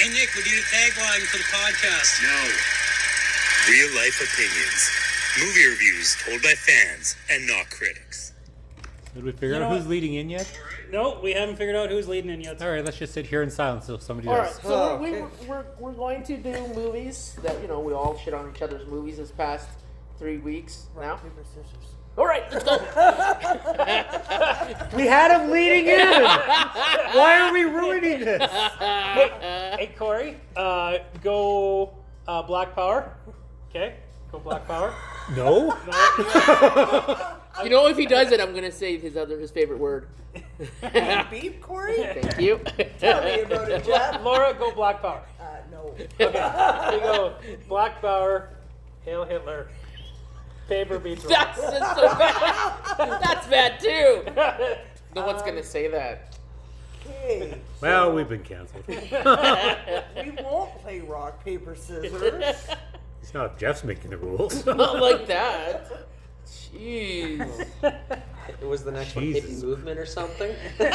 Hey, Nick, we need a tagline for the podcast. No. Real life opinions. Movie reviews told by fans and not critics. Did we figure out who's leading in yet? No, we haven't figured out who's leading in yet. All right, let's just sit here in silence until somebody All does. right, so we're going to do movies that, we all shit on each other's movies this past 3 weeks now. Rock, paper, scissors. All right, let's go. We had him leading in! Why are we ruining this? Hey, Corey, go Black Power. Okay, go Black Power. No? If he does it, I'm going to say his favorite word. Beep, Corey? Thank you. Tell me about it, Jeff. Laura, go Black Power. No. Okay, you go Black Power, Hail Hitler, paper beats rock. That's just so bad. That's bad, too. No one's going to say that. Okay. Well, we've been canceled. We won't play rock, paper, scissors. It's not if Jeff's making the rules. Not like that. Jeez. It was the next Jesus. one, hippie movement or something. The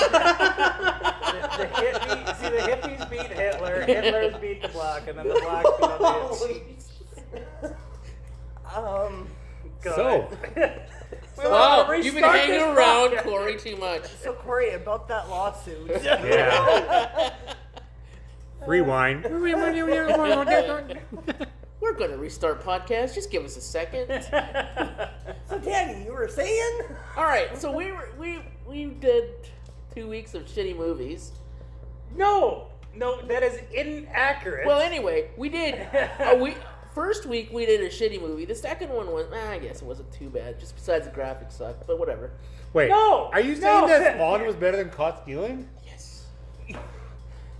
hippies beat Hitler, Hitler's beat the black, and then the blacks beat the hippies. So, Wow, you've been hanging this around podcast. Corey too much. So, Corey, about that lawsuit. yeah. Rewind. We're going to restart podcast. Just give us a second. So, Danny, you were saying? All right, so we did 2 weeks of shitty movies. No, that is inaccurate. Well, anyway, we did. First week we did a shitty movie. The second one was, I guess it wasn't too bad. Just besides the graphics sucked, but whatever. Wait, No, are you saying no. that Spawn was better than Caught Stealing? Yes.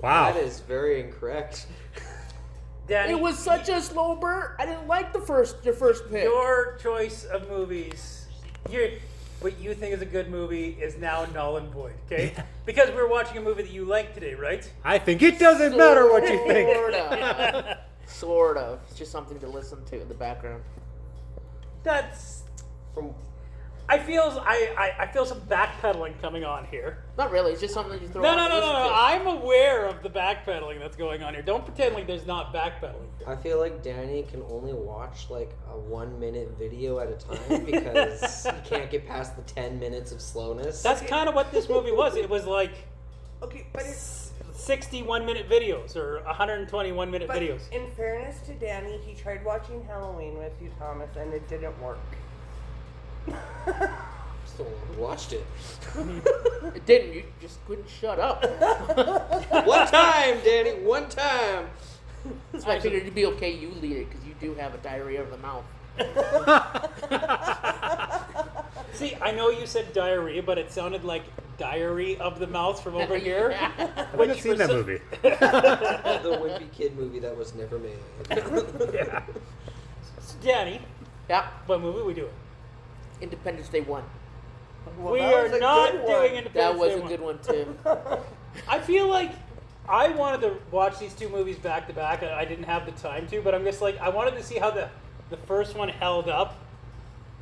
Wow. That is very incorrect. Danny, It was such a slow burn. I didn't like your first pick. your choice of movies. What you think is a good movie is now null and void, okay? Because we're watching a movie that you like today, right? I think it doesn't matter what you think. Sort of. It's just something to listen to in the background. That's. From I feel some backpedaling coming on here. Not really. It's just something you throw No. on to listen to. I'm aware of the backpedaling that's going on here. Don't pretend like there's not backpedaling. I feel like Danny can only watch like a 1 minute video at a time because he can't get past the 10 minutes of slowness. That's kind of what this movie was. It was like Okay, but it's... 61 minute videos or 121 minute But videos. in fairness to Danny, he tried watching Halloween with you, Thomas, and it didn't work. Still watched it. It didn't. You just couldn't shut up. One time, Danny. One time. That's why I figured it'd be okay you lead it because you do have a diarrhea of the mouth. See, I know you said diarrhea, but it sounded like Diary of the Mouth from over here. I haven't seen that movie. The wimpy kid movie that was never made. Yeah. So, Danny, Yeah. what movie are we doing? Independence Day 1. Well, We that are was a not good doing one. Independence That was Day a 1. good one too. I feel like I wanted to watch these two movies back to back. I didn't have the time to, but I'm just like, I wanted to see how the first one held up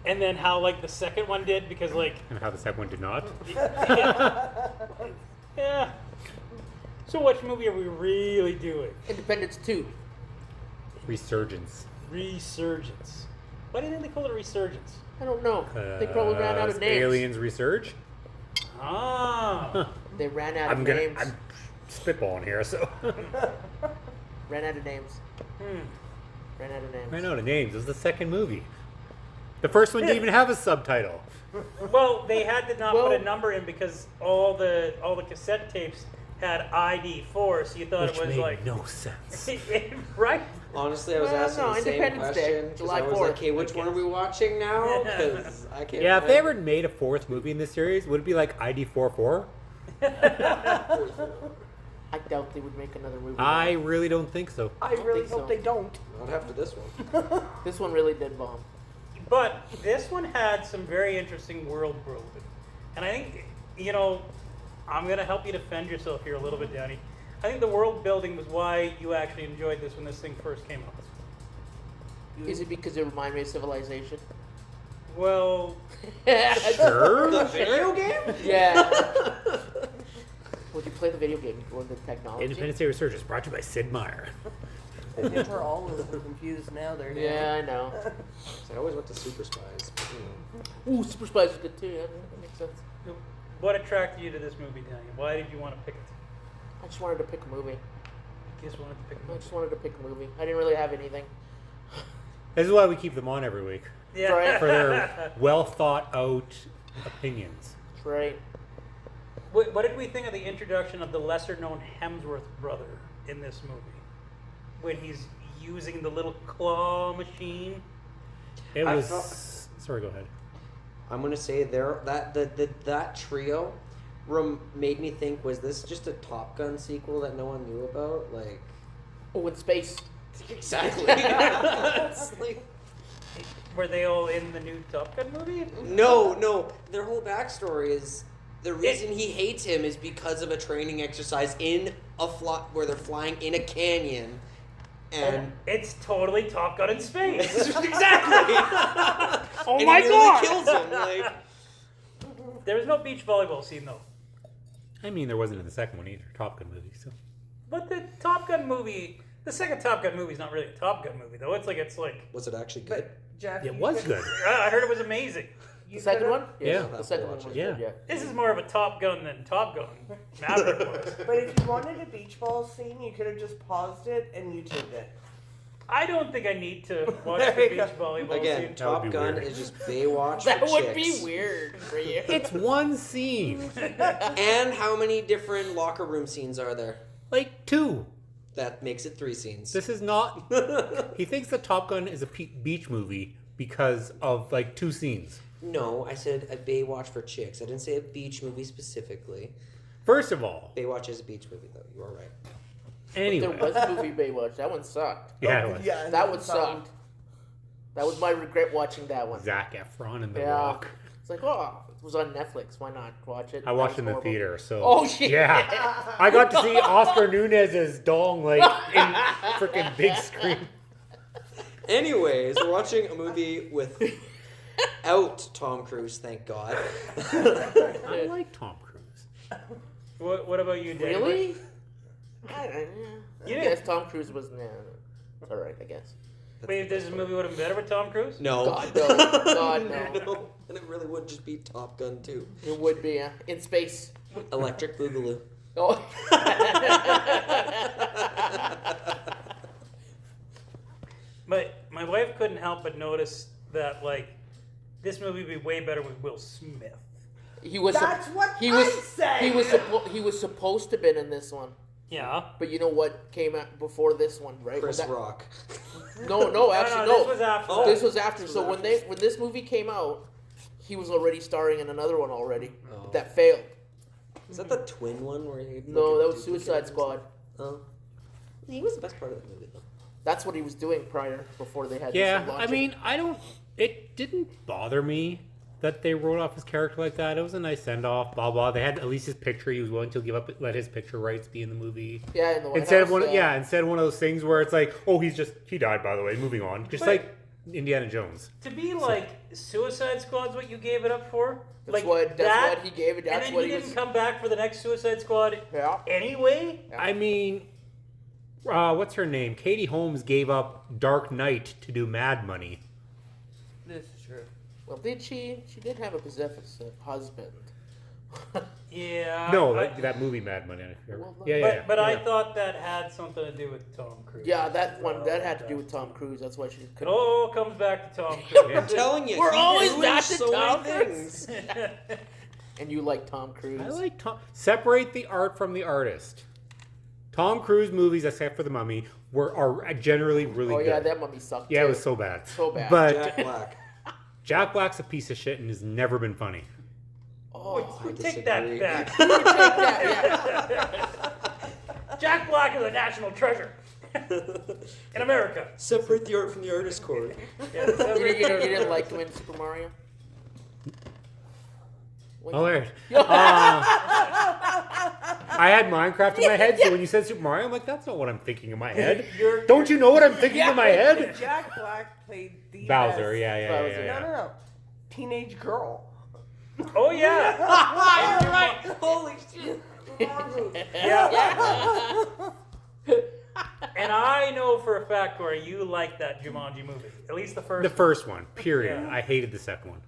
and then how like the second one did because like And how the second one did not. yeah. So which movie are we really doing? Independence 2. Resurgence. Resurgence. Why do you think they call it a resurgence? I don't know. They probably ran out of names. Aliens resurge. Ah. They ran out of I'm names. spitballing here, so. Ran out of names. Hmm. Ran out of names. I know the names. It was the second movie. The first one didn't even have a subtitle. Well, they had to not Well- put a number in because all the cassette tapes had ID4, so you thought Which it was made like no sense. right. Honestly, I was Well, asking no, the same Independence Day, question because July I was 4th. like, "Hey, which one are we watching now?" Because I can't. Yeah, if they ever made a fourth movie in this series, would it be like ID44? I doubt they would make another movie. I really don't think so. I really think hope so. they don't. Not after this one. This one really did bomb. But this one had some very interesting world building. And I think, I'm going to help you defend yourself here a little bit, Danny. I think the world building was why you actually enjoyed this when this thing first came out. Is it because it reminded me of Civilization? Well, Sure. The video game? Yeah. Would you play the video game or the technology? Independence Day Resurgence, brought to you by Sid Meier. I think we're all a little confused now. There. Yeah, I know. I always went to Super Spies. But, you know. Ooh, Super Spies is good too. Yeah, that makes sense. What attracted you to this movie, Daniel? Why did you want to pick it? I just wanted to pick a movie. You just wanted to pick a I movie. just wanted to pick a movie. I didn't really have anything. This is why we keep them on every week. Yeah. Right. For their well thought out opinions. That's right. What did we think of the introduction of the lesser known Hemsworth brother in this movie? When he's using the little claw machine. It I was. felt- Sorry, go ahead. I'm gonna say that trio made me think, was this just a Top Gun sequel that no one knew about? Like, Oh, in space. exactly. It's like, Were they all in the new Top Gun movie? no. Their whole backstory is the reason he hates him is because of a training exercise in where they're flying in a canyon, and It's totally Top Gun in space. exactly. Oh and my he god! nearly kills him. Like, There was no beach volleyball scene though. I mean, there wasn't in the second one either. Top Gun movie. So But the Top Gun movie, the second Top Gun movie is not really a Top Gun movie though. It's like. was it actually good? But Jeff, it you was could- good. I heard it was amazing. you The second could've- one? Yeah. The second one was Yeah. good, yeah. This is more of a Top Gun than Top Gun. Maverick was. But if you wanted a beach ball scene, you could have just paused it and YouTubed it. I don't think I need to watch There the you beach go. volleyball Again, scene. Top be Gun weird. is just Baywatch That for would chicks. be weird for you. It's one scene, And how many different locker room scenes are there? like 2. That makes it 3 scenes. This is not. He thinks that Top Gun is a beach movie because of like 2 scenes. No, I said a Baywatch for chicks. I didn't say a beach movie specifically. First of all, Baywatch is a beach movie, though. You are right. anyway, There was a movie Baywatch. That one sucked. yeah, it was Yeah, That one sounds- sucked. That was my regret watching that one. Zac Efron and The Yeah. Rock. It's like, oh, it was on Netflix. Why not watch it? I watched That in was the horrible. theater, so Oh, shit. yeah, I got to see Oscar Nunez's dong like in freaking big screen. Anyways, we're watching a movie without Tom Cruise, thank God. I like Tom Cruise. What about you, Dave? Really? I don't know. You I didn't- guess Tom Cruise was, nah, it's alright, I guess. Wait, this movie would have been better with Tom Cruise? No. God, no. God, no. No. And it really would just be Top Gun 2. It would be, in space. Electric Boogaloo. Oh. My wife couldn't help but notice that, like, this movie would be way better with Will Smith. He was. That's what he I was. said. He was supposed to been in this one, Yeah. but you know what came out before this one, right? Chris Was that- Rock. No, actually, no. This was after. Oh. This was after. So when this movie came out, he was already starring in another one already Oh. that failed. Is that the twin one where he? No, that was duplicate Suicide himself? Squad. Oh. He was the best part of the movie, though. That's what he was doing prior, before they had. Yeah, this I launching. mean, I don't. It didn't bother me that they wrote off his character like that. It was a nice send off. Blah blah. They had at least his picture. He was willing to let his picture rights be in the movie. Yeah, in the White Instead House, of one, instead of one of those things where it's like, oh, he died, by the way. Moving on, just But- like Indiana Jones. To be like Suicide Squad's what you gave it up for? That's like what he gave it. And That's then what he he didn't was. come back for the next Suicide Squad Yeah. anyway? I mean, what's her name? Katie Holmes gave up Dark Knight to do Mad Money. This is true. Well, did she? She did have a possessive husband. Yeah. No, I- that movie Mad Money. Well, Yeah. But I yeah. thought that had something to do with Tom Cruise. Yeah, that one that had to do with Tom Cruise. That's why she It couldn't. all comes back to Tom Cruise. I'm telling you, We're he always ruins back to so Tom many things. And you like Tom Cruise? I like Tom. Separate the art from the artist. Tom Cruise movies, except for The Mummy, are generally really Oh good. yeah, that mummy sucked. Yeah, too. it was so bad. So bad. But Jack Black. Jack Black's a piece of shit and has never been funny. Oh, I Take disagree. that back. who would take that? Yeah. Jack Black is a national treasure in America. Separate the art from the artist, Corey. Yeah, You didn't like him in Super Mario? Oh, there. I had Minecraft in my head, so when you said Super Mario, I'm like, that's not what I'm thinking in my head. Don't you know what I'm thinking in my head? Jack Black played the Bowser, best- yeah. No. Teenage girl. Oh yeah. You're right. Holy shit. mongoose. Yeah. And I know for a fact, Corey, you like that Jumanji movie. At least the first The one. first one, period. Yeah. I hated the second one.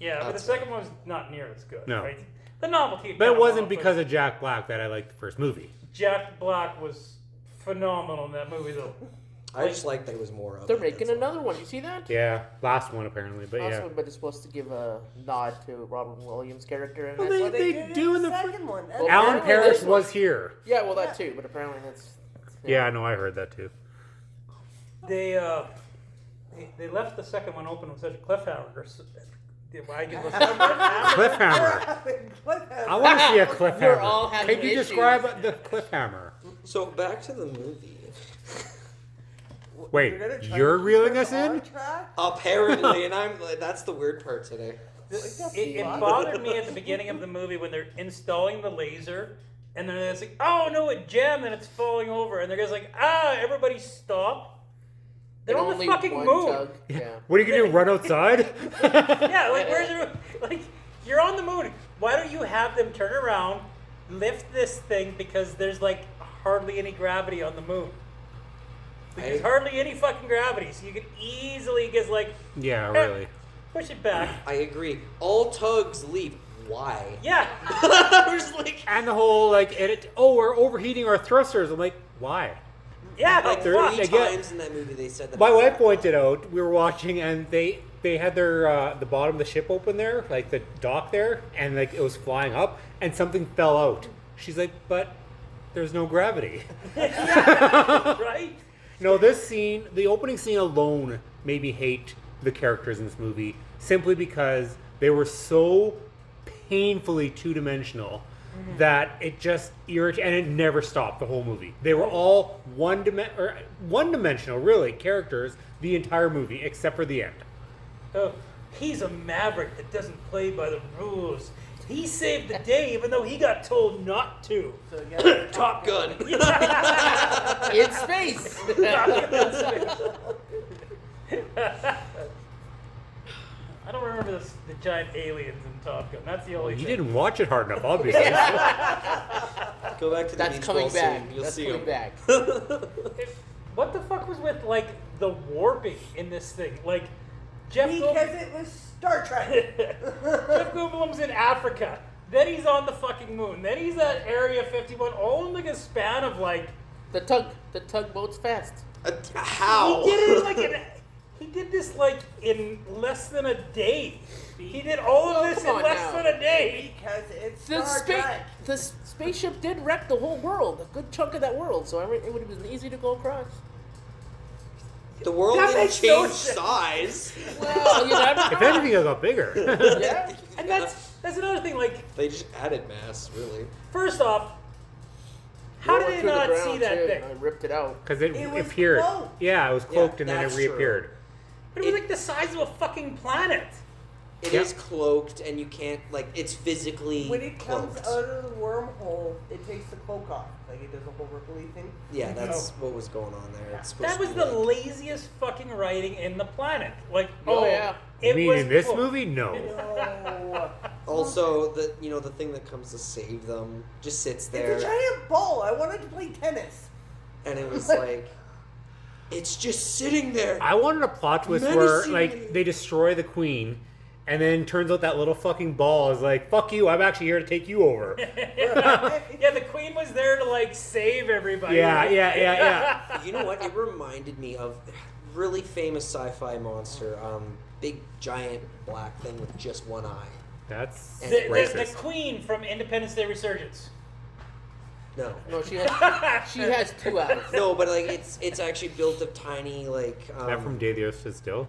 Yeah, but the second one was not near as good. No. Right? The novelty. But it wasn't because of Jack Black that I liked the first movie. Jack Black was phenomenal in that movie, though. I just like that it was more of They're it, making that's all. another one. You see that? Yeah, last one apparently, but yeah. Also, but it's supposed to give a nod to Robin Williams' character. And Well, that's they- what They they did do in the second one. Well, Alan apparently Parrish this one- was here. Yeah, well, that too. But apparently that's. Yeah, I know. I heard that too. They left the second one open with such a cliffhanger. I give a Cliffhammer. What I want to see a We're all cliffhammer. having Can you issues. describe the cliffhammer? So back to the movie. Wait, you're reeling us in? Apparently, and that's the weird part today. It bothered me at the beginning of the movie when they're installing the laser, and then it's like, oh no, it jammed and it's falling over, and the guy's like, everybody stop. They're And on the only fucking one moon. tug, Yeah. What are you gonna do? Run outside? Yeah, like where's it? Like you're on the moon. Why don't you have them turn around, lift this thing because there's like hardly any gravity on the moon. There's hardly any fucking gravity, so you can easily just like Yeah, really. push it back. I agree. All tugs leave. Why? Yeah. I was like, And the whole like edit. Oh, we're overheating our thrusters. I'm like, why? Yeah, like They're- fuck. 3 again- times in that movie they said that. My wife pointed out we were watching and they had their the bottom of the ship open there, like the dock there, and like it was flying up, and something fell out. She's like, but there's no gravity. Right? No, this scene, the opening scene alone, made me hate the characters in this movie simply because they were so painfully two-dimensional that it just irritated, and it never stopped the whole movie. They were all one-dimensional, really, characters the entire movie, except for the end. Oh, he's a maverick that doesn't play by the rules. He saved the day even though he got told not to. Top Gun. In space. I don't remember the giant aliens in Top Gun. That's the only You thing. didn't watch it hard enough, obviously. Go back to the That's beach coming ball back. scene. You'll That's see coming him. back. What the fuck was with like the warping in this thing? Like Jeff Because it was Star Trek. Jeff Goldblum's in Africa. Then he's on the fucking moon. Then he's at Area 51. All in like a span of like. The tugboat's fast. How? He did it like he did this like in less than a day. He did all of this in come on less now. than a day. Because it's The, Star Trek. the spaceship did wreck the whole world, a good chunk of that world, so it would have been easy to go across. The world That didn't makes no change sense. size. Well, you never If anything, it got bigger. Yeah. And that's another thing. Like They just added mass, really. first off, how Rolled did they through the not ground, see that too. thing? I ripped it out. Because it It was appeared. cloaked. Yeah, it was cloaked and then it that's true. reappeared. But it was like the size of a fucking planet. It Yep. is cloaked, and you can't it's physically When it comes cloaked. out of the wormhole, it takes the cloak off. Like it does a whole ripply thing. Yeah, that's what was going on there. It's supposed That was to be the like- laziest fucking writing in the planet. Like, Oh, yeah. You it mean was in this close. movie? No. No. Also, the thing that comes to save them just sits there, It's a giant ball. I wanted to play tennis. and it was like, it's just sitting there. I wanted a plot twist where Menacingly. like they destroy the queen, and then turns out that little fucking ball is like, "Fuck you! I'm actually here to take you over." Yeah, the queen was there to like save everybody. Yeah. You know what? It reminded me of really famous sci-fi monster, big giant black thing with just one eye. That's The- The racist. queen from Independence Day Resurgence. No. No, she has 2 eyes. No, but like it's actually built of tiny like That from Day the Earth Stood Still.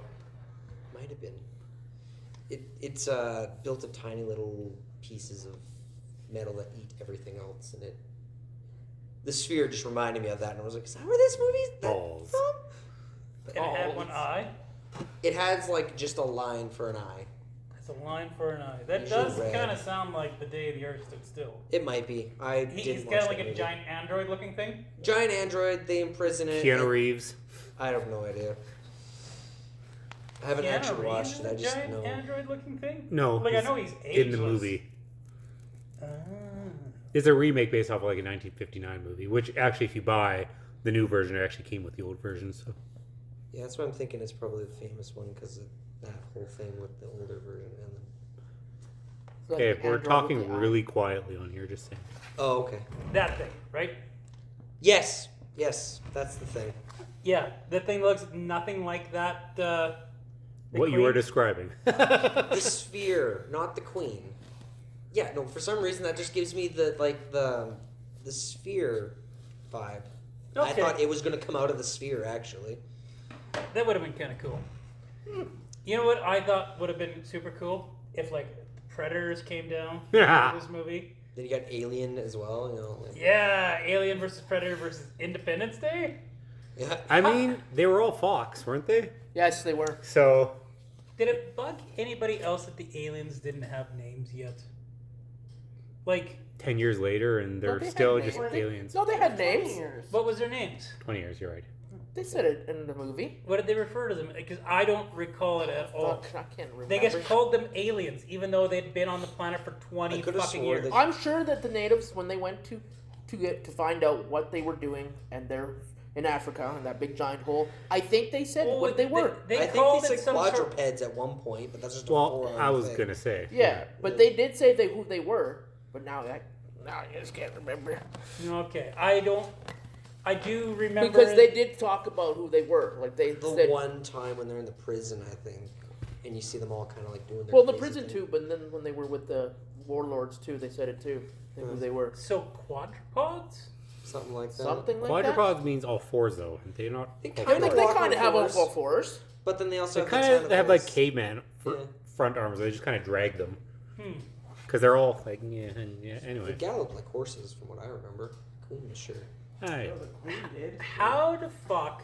might have been. It's built of tiny little pieces of metal that eat everything else, and the sphere just reminded me of that, and I was like, is that where this movie's Balls. from? But And it had one eye. It has like just a line for an eye. That's a line for an eye. That Usually does red. kind of sound like the day the Earth stood still. It might be. I He's didn't kind watch of like that a movie. giant android-looking thing. Giant android. They imprison it. Keanu Reeves. I have no idea. I haven't Keanu actually Reeves watched is it. I a just giant know. android-looking thing. No, Like I he's know he's in the ageless. movie. It's a remake based off of like a 1959 movie, which actually, if you buy the new version, it actually came with the old version. So Yeah, that's what I'm thinking. It's probably the famous one because of that whole thing with the older version. And then... okay, we're talking really quietly on here. Just saying. Oh, okay. That thing, right? Yes, that's the thing. Yeah, the thing looks nothing like that. The What you queen. were describing. The sphere, not the queen. Yeah, no. For some reason, that just gives me the sphere vibe. I Okay. thought it was going to come out of the sphere, actually. That would have been kind of cool. You know what I thought would have been super cool if like Predators came down Yeah. in this movie. Then you got Alien as well. You know. Like, Yeah, Alien versus Predator versus Independence Day. yeah. I mean, they were all Fox, weren't they? Yes, they were. So Did it bug anybody else that the aliens didn't have names yet? Like, 10 years later, and they're they had still names. just aliens. No, they had 20 names. years. what was their names? 20 years, you're right. They said it in the movie. What did they refer to them? Because I don't recall it at all. Fuck, I can't remember. They just called them aliens, even though they'd been on the planet for 20 I could've fucking swore years. that- I'm sure that the natives, when they went to find out what they were doing, and they're in Africa in that big giant hole, I think they said Well, what they were. They I think called they it said some sort. quadrupeds at one point, but that's just a Well, four-armed I was thing. going to say. Yeah, but they did say who they were, but now I just can't remember. Okay, I do remember Because they did talk about who they were. Like they The said, one time when they're in the prison, I think, and you see them all kind of like doing their well, the crazy prison thing. too, but then when they were with the warlords too, they said it too. Who they were. So quadrupods? Something like that. Something like that. Quadrupods means all fours, though. And they're not. They all kind I of think fours. they walk kind of on have all fours. fours. But then they also They have kind the of they have like tentacles. caveman front arms. They just kind of drag them. Because they're all like, yeah, They anyway. gallop like horses, from what I remember. Queen, sure. Aye. The queen did. How the fuck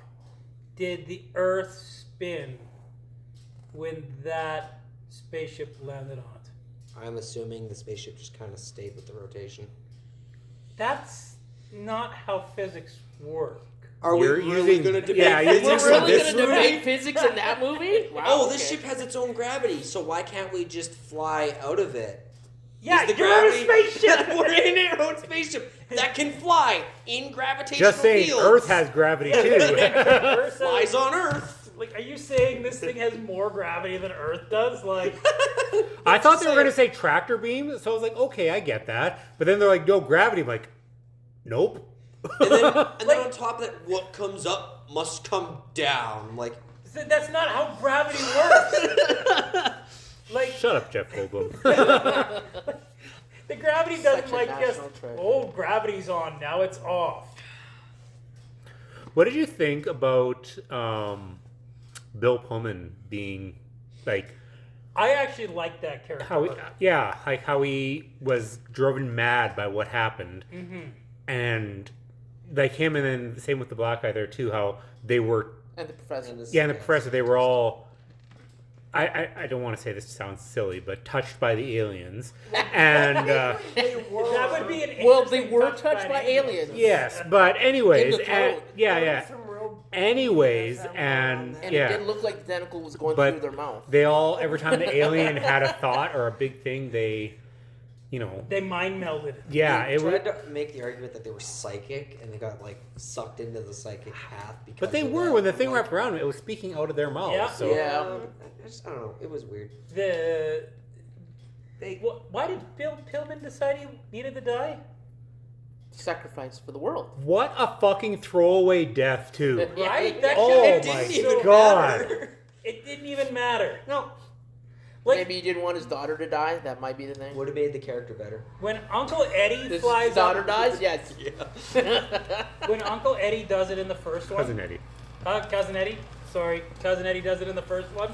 did the Earth spin when that spaceship landed on it? I'm assuming the spaceship just kind of stayed with the rotation. That's not how physics work. Are You're we really using- going to debate yeah, you're physics We're in really this going to movie? debate physics in that movie? Wow, Oh, this okay. ship has its own gravity, so why can't we just fly out of it? Yeah, Is the you're in a gravity- spaceship! We're in our own spaceship that can fly in gravitational Just saying, fields. Earth has gravity too. Earth flies has- on Earth. Like, are you saying this thing has more gravity than Earth does? Like, I thought they were going to say tractor beam, so I was like, okay, I get that. But then they're like, no gravity. I'm like, nope. And then on top of that, what comes up must come down. I'm like, that's not how gravity works. Like, Shut up, Jeff Goldblum. the gravity doesn't Such a like just, national treasure. oh, gravity's on, now it's off. What did you think about Bill Pullman being like I actually like that character. how he was driven mad by what happened, and like him, and then same with the black guy there too. How they were, And the professor. and and the professor, they were all. I don't want to say this sounds silly, but touched by the aliens, and They were. That would be an Well, they interesting were touch touched by aliens. yes, but anyways, In the and, throat. yeah. Some real Anyways, BDSM and on And yeah. it didn't look like the tentacle was going But through their mouth. they all, every time the alien had a thought or a big thing, they, They mind melded. yeah, they it was. tried to make the argument that they were psychic, and they got like sucked into the psychic path. Because But they of were that. when the thing Like, wrapped around them, it was speaking out of their mouths. Yeah. So Yeah. I don't know. It was weird. Why did Bill Pillman decide he needed to die? Sacrifice for the world. what a fucking throwaway death too. Right? That Oh should've my been so God. matter. It didn't even matter. No, Like, Maybe he didn't want his daughter to die. That might be the thing. would have made the character better. when Uncle Eddie His flies daughter up, dies? Yes. when Uncle Eddie does it in the first one, Cousin Eddie. Cousin Eddie. Sorry, Cousin Eddie does it in the first one.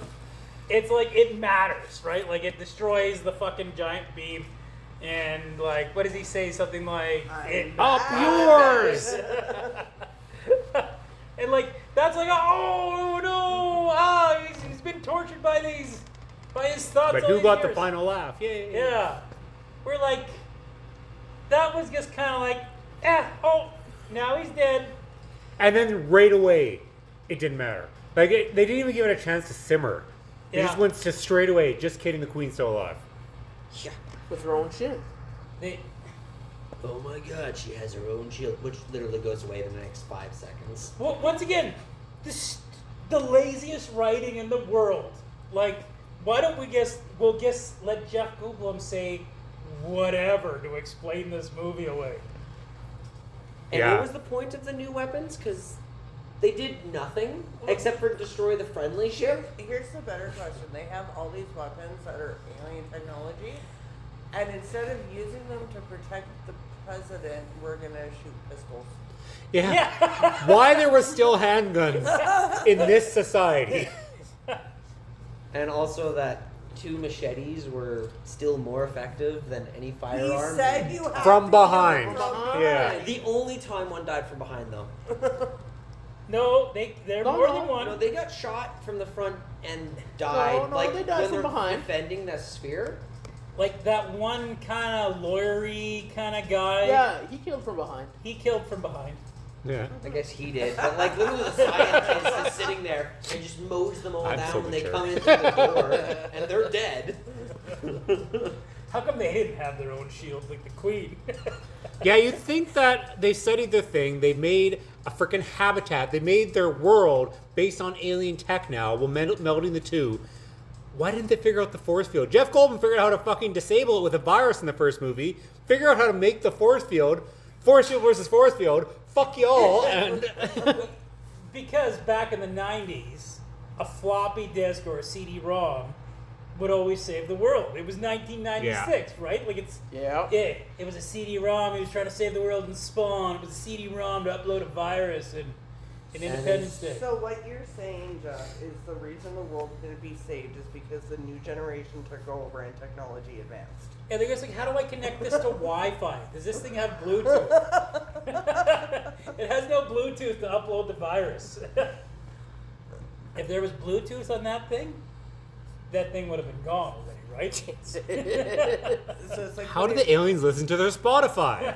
It's like it matters, right? Like it destroys the fucking giant beam, and like, what does he say? Something like, it Up yours! and like that's like, oh no, he's been tortured by his thoughts. But all who these got the years. final laugh? Yay! Yeah, we're like, that was just kind of like, now he's dead. And then right away, it didn't matter. Like they didn't even give it a chance to simmer. They just Yeah. went to straight away. Just kidding, the queen's still alive. Yeah. With her own shit. They, Oh my god, she has her own shield, which literally goes away in the next 5 seconds. Well, once again, the laziest writing in the world. Like, why don't we'll let Jeff Goldblum say whatever to explain this movie away. And Yeah. what was the point of the new weapons? Because they did nothing except for destroy the friendly ship. Here's the better question. They have all these weapons that are alien technology, and instead of using them to protect the president, we're going to shoot pistols. Yeah. Why there were still handguns in this society? And also that 2 machetes were still more effective than any He firearm. said you have From to behind. use them. Yeah. The only time one died from behind, though. No, they're No, more no, than one. No, they got shot from the front and died. No, like they died when from they're behind. defending that sphere. Like that one kind of lawyery kind of guy. Yeah, he killed from behind. He killed from behind. Yeah. I guess he did, but like literally the scientist is sitting there and just mows them all I'm down so when they mature. come in through the door, and they're dead. How come they didn't have their own shields like the Queen? Yeah, you'd think that they studied the thing, they made a freaking habitat, they made their world based on alien tech now, while melding the two. Why didn't they figure out the force field? Jeff Goldblum figured out how to fucking disable it with a virus in the first movie, figure out how to make the force field versus force field, fuck y'all, and... Because back in the 90s, a floppy disk or a CD-ROM would always save the world. It was 1996, right? Like Yeah. It was a CD-ROM. He was trying to save the world in Spawn. It was a CD-ROM to upload a virus in Independence Day. So what you're saying, Jeff, is the reason the world's going to be saved is because the new generation took over and technology advanced. And they're just like, how do I connect this to Wi-Fi? Does this thing have Bluetooth? It has no Bluetooth to upload the virus. If there was Bluetooth on that thing would have been gone already, right? So it's like, How did the aliens listen to their Spotify?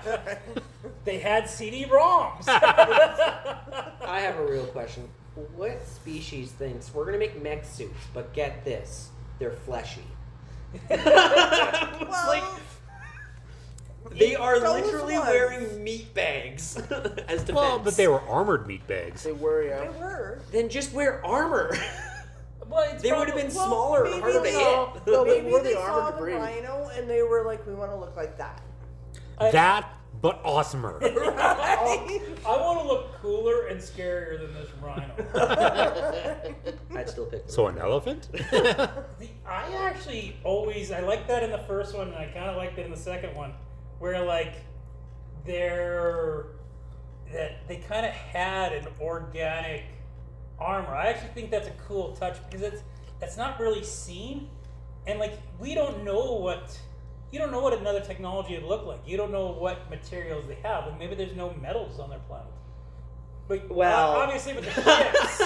They had CD-ROMs. I have a real question. What species thinks we're gonna make mech suits, but get this, they're fleshy? It's like they are those literally ones- wearing meat bags as defense. Well, but they were armored meat bags. They were, They yeah. were. Then just wear armor. Well, it's They would have probably- been smaller and maybe harder to they- hit. No, Maybe were they the armor saw to the breathe. rhino and they were like, we want to look like that. That, but awesomer. I want to look cooler and scarier than this rhino. I'd still pick them. So an elephant? I actually I like that in the first one, and I kind of liked it in the second one, where like they kind of had an organic armor. I actually think that's a cool touch because that's not really seen, and like you don't know what another technology would look like. You don't know what materials they have. Like maybe there's no metals on their planet. But Well- obviously with the ships,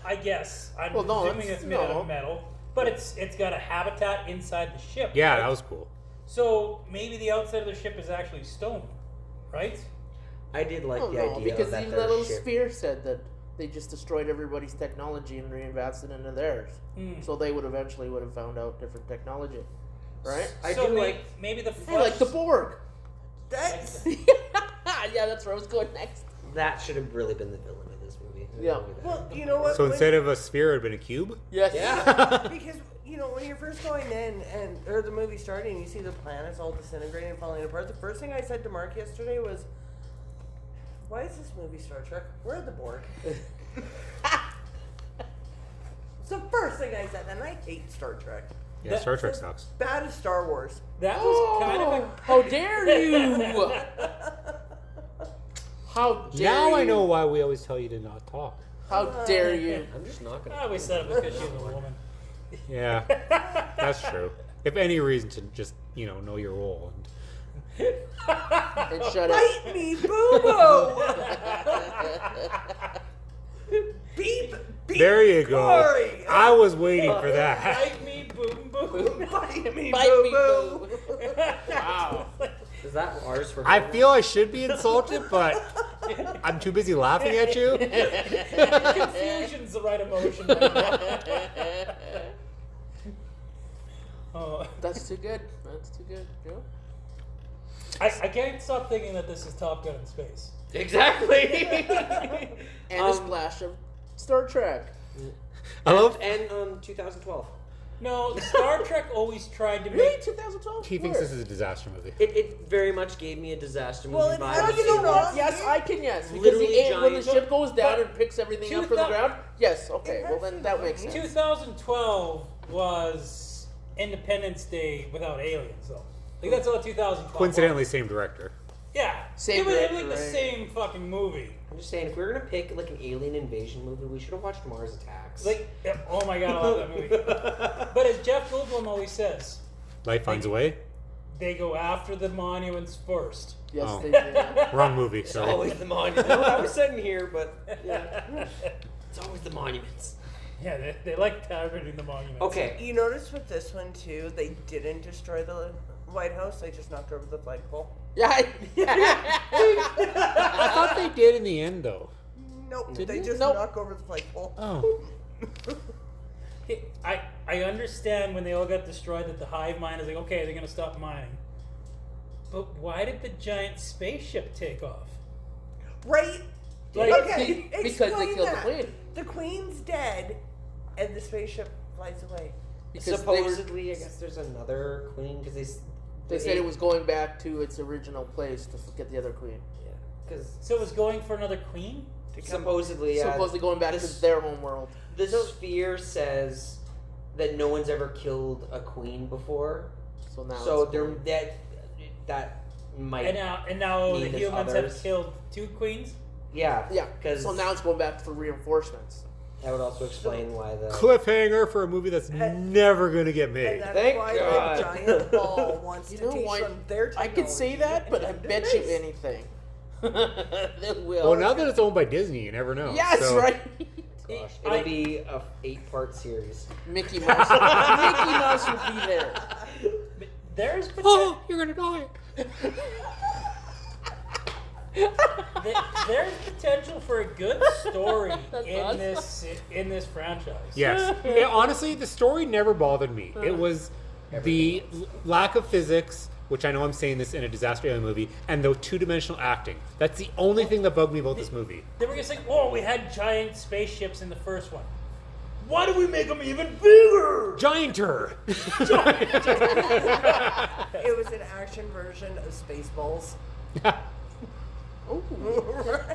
I guess I'm Well, no, presuming it's- it's made out no. of metal, but it's got a habitat inside the ship. Yeah, right? that was cool. So maybe the outside of the ship is actually stone, right? I did like Oh, the no, idea because of that even their that little ship. sphere said that they just destroyed everybody's technology and reinvested into theirs. So they would have found out different technology, right? I so do maybe the Hey, like the flesh- Borg. That's Yeah, that's where I was going next. That should have really been the villain of this movie. Yeah. well, you know what? So when- instead of a sphere, it had been a cube? Yes. Yeah. because when you're first going in or the movie starting, you see the planets all disintegrating and falling apart. The first thing I said to Mark yesterday was, "Why is this movie Star Trek? Where are the Borg?" It's the first thing I said, and I hate Star Trek. Yeah, Star Trek sucks. Bad as Star Wars. That was kind of a How dare you! How dare Now you! I know why we always tell you to not talk. How dare you! I'm just not gonna. I always said it because she's a woman. Yeah, that's true. If any reason to just, know your role. And shut up. Bite me, boo boo. Beep, beep. There you go. Sorry. I was waiting for that. Bite me, boom, boom. Bite me, Bite boo me, boo. boo. Wow. Is that ours for? I feel I should be insulted, but I'm too busy laughing at you. Confusion's the right emotion. Right now. Oh. That's too good. That's too good. Joe? I can't stop thinking that this is Top Gun in space. Exactly. And a splash of Star Trek. I love. And 2012. No, Star Trek always tried to Really? make. 2012? He thinks this is a disaster movie. It very much gave me a disaster movie Well, it vibe. has at the to same be time. wrong. Yes, I can, yes. Because Literally when the giant. ship goes down But and picks everything up from the 2000 ground, yes, okay, It well has then to that be makes wrong. sense. 2012 was Independence Day without aliens, though. Like that's all 2012. Coincidentally, same director. Yeah. Same it was director, like the right? same fucking movie. I'm just saying, if we were gonna pick like an alien invasion movie, we should have watched Mars Attacks. Like, yeah, oh my god, I love that movie. But as Jeff Goldblum always says, Life finds a way. they go after the monuments first. Yes, Oh. they did. Wrong movie. it's Sorry. always the monuments. No, I was sitting here, but yeah, it's always the monuments. Yeah, they like targeting the monuments. Okay, You notice with this one too, they didn't destroy the White House. They just knocked over the flagpole. Yeah. I thought they did in the end, though. Nope, Didn't they you? just Nope. knock over the flagpole. Oh. I understand when they all got destroyed that the hive mind is like, okay, they're gonna stop mining. But why did the giant spaceship take off? Right? Like, Okay, because they explain killed the that. queen. The queen's dead, and the spaceship flies away. Because they were, supposedly, I guess there's another queen because they said it was going back to its original place to get the other queen. because So it was going for another queen? supposedly, Supposedly going back this- to their home world. the sphere says that no one's ever killed a queen before, So now so it's there going- that might And now the Need this humans others. have killed 2 queens? yeah Yeah, so now it's going back for reinforcements. that would also explain why the Cliffhanger for a movie that's never gonna get And made. that's Thank why God. the giant ball wants You to know teach why? them their I could say technology that, but I into bet you space. anything. They will. Well, now that it's owned by Disney, you never know. Yes, So- right. gosh, I- it'll be a 8-part series. Mickey Mouse. Mickey Mouse will be there. But there's potential. Oh, you're gonna die. There's potential for a good story That's in awesome. this franchise. Yes. Honestly, the story never bothered me. It was the lack of physics, which I know I'm saying this in a disaster alien movie, and the two-dimensional acting. That's the only thing that bugged me about this movie. They were just like, oh, we had giant spaceships in the first one. Why do we make them even bigger? Gianter! It was an action version of Spaceballs. Ooh.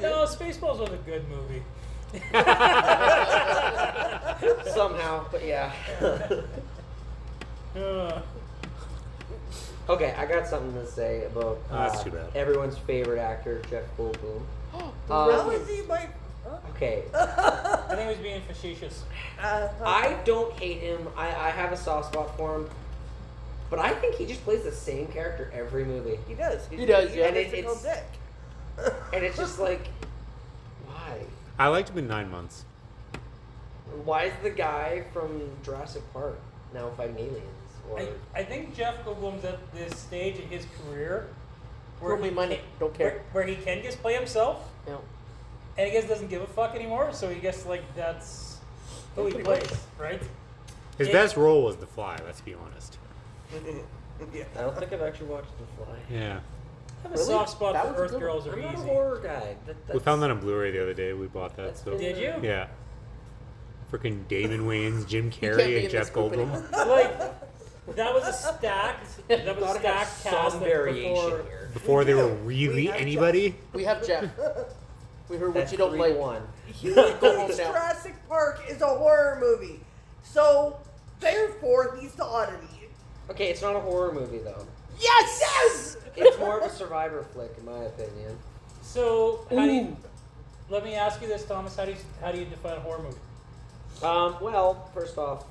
No, Spaceballs was a good movie. Somehow, but yeah. Uh, Okay, I got something to say about That's too bad. everyone's favorite actor, Jeff Goldblum. How is he my? Okay, I think he was being facetious. I don't hate him. I have a soft spot for him, but I think he just plays the same character every movie, He does. He does, yeah. And And it's it's- dick. and it's just like, why? I liked him in 9 months. Why is the guy from Jurassic Park now fighting aliens? Or I think Jeff Goldblum's at this stage in his career Throw me money, can- don't care. Where he can just play himself, Yeah. and he just doesn't give a fuck anymore. So he gets like that's who he Pretty plays, much. right? His Yeah. best role was The Fly, let's be honest. Yeah. I don't think I've actually watched The Fly. Yeah. I have a Really? soft spot That for was a Earth good Girls I'm Are not a Easy. horror guy. We found that on Blu-ray the other day. We bought that. That's So been- Did you? yeah. Freaking Damon Wayans, Jim can't Carrey, be and in Jeff this group Goldblum. Like that was a stacked Gotta have cast some that variation before. here. Before they were We really have anybody. We have Jeff. We heard what That's you don't like. 3-1. Go home now. Jurassic Park is a horror movie, so therefore he's the oddity. Okay, it's not a horror movie though. Yes! Yes! It's more of a survivor flick, in my opinion. So how do you? Ooh. Let me ask you this, Thomas. How do you define a horror movie? Well, first off,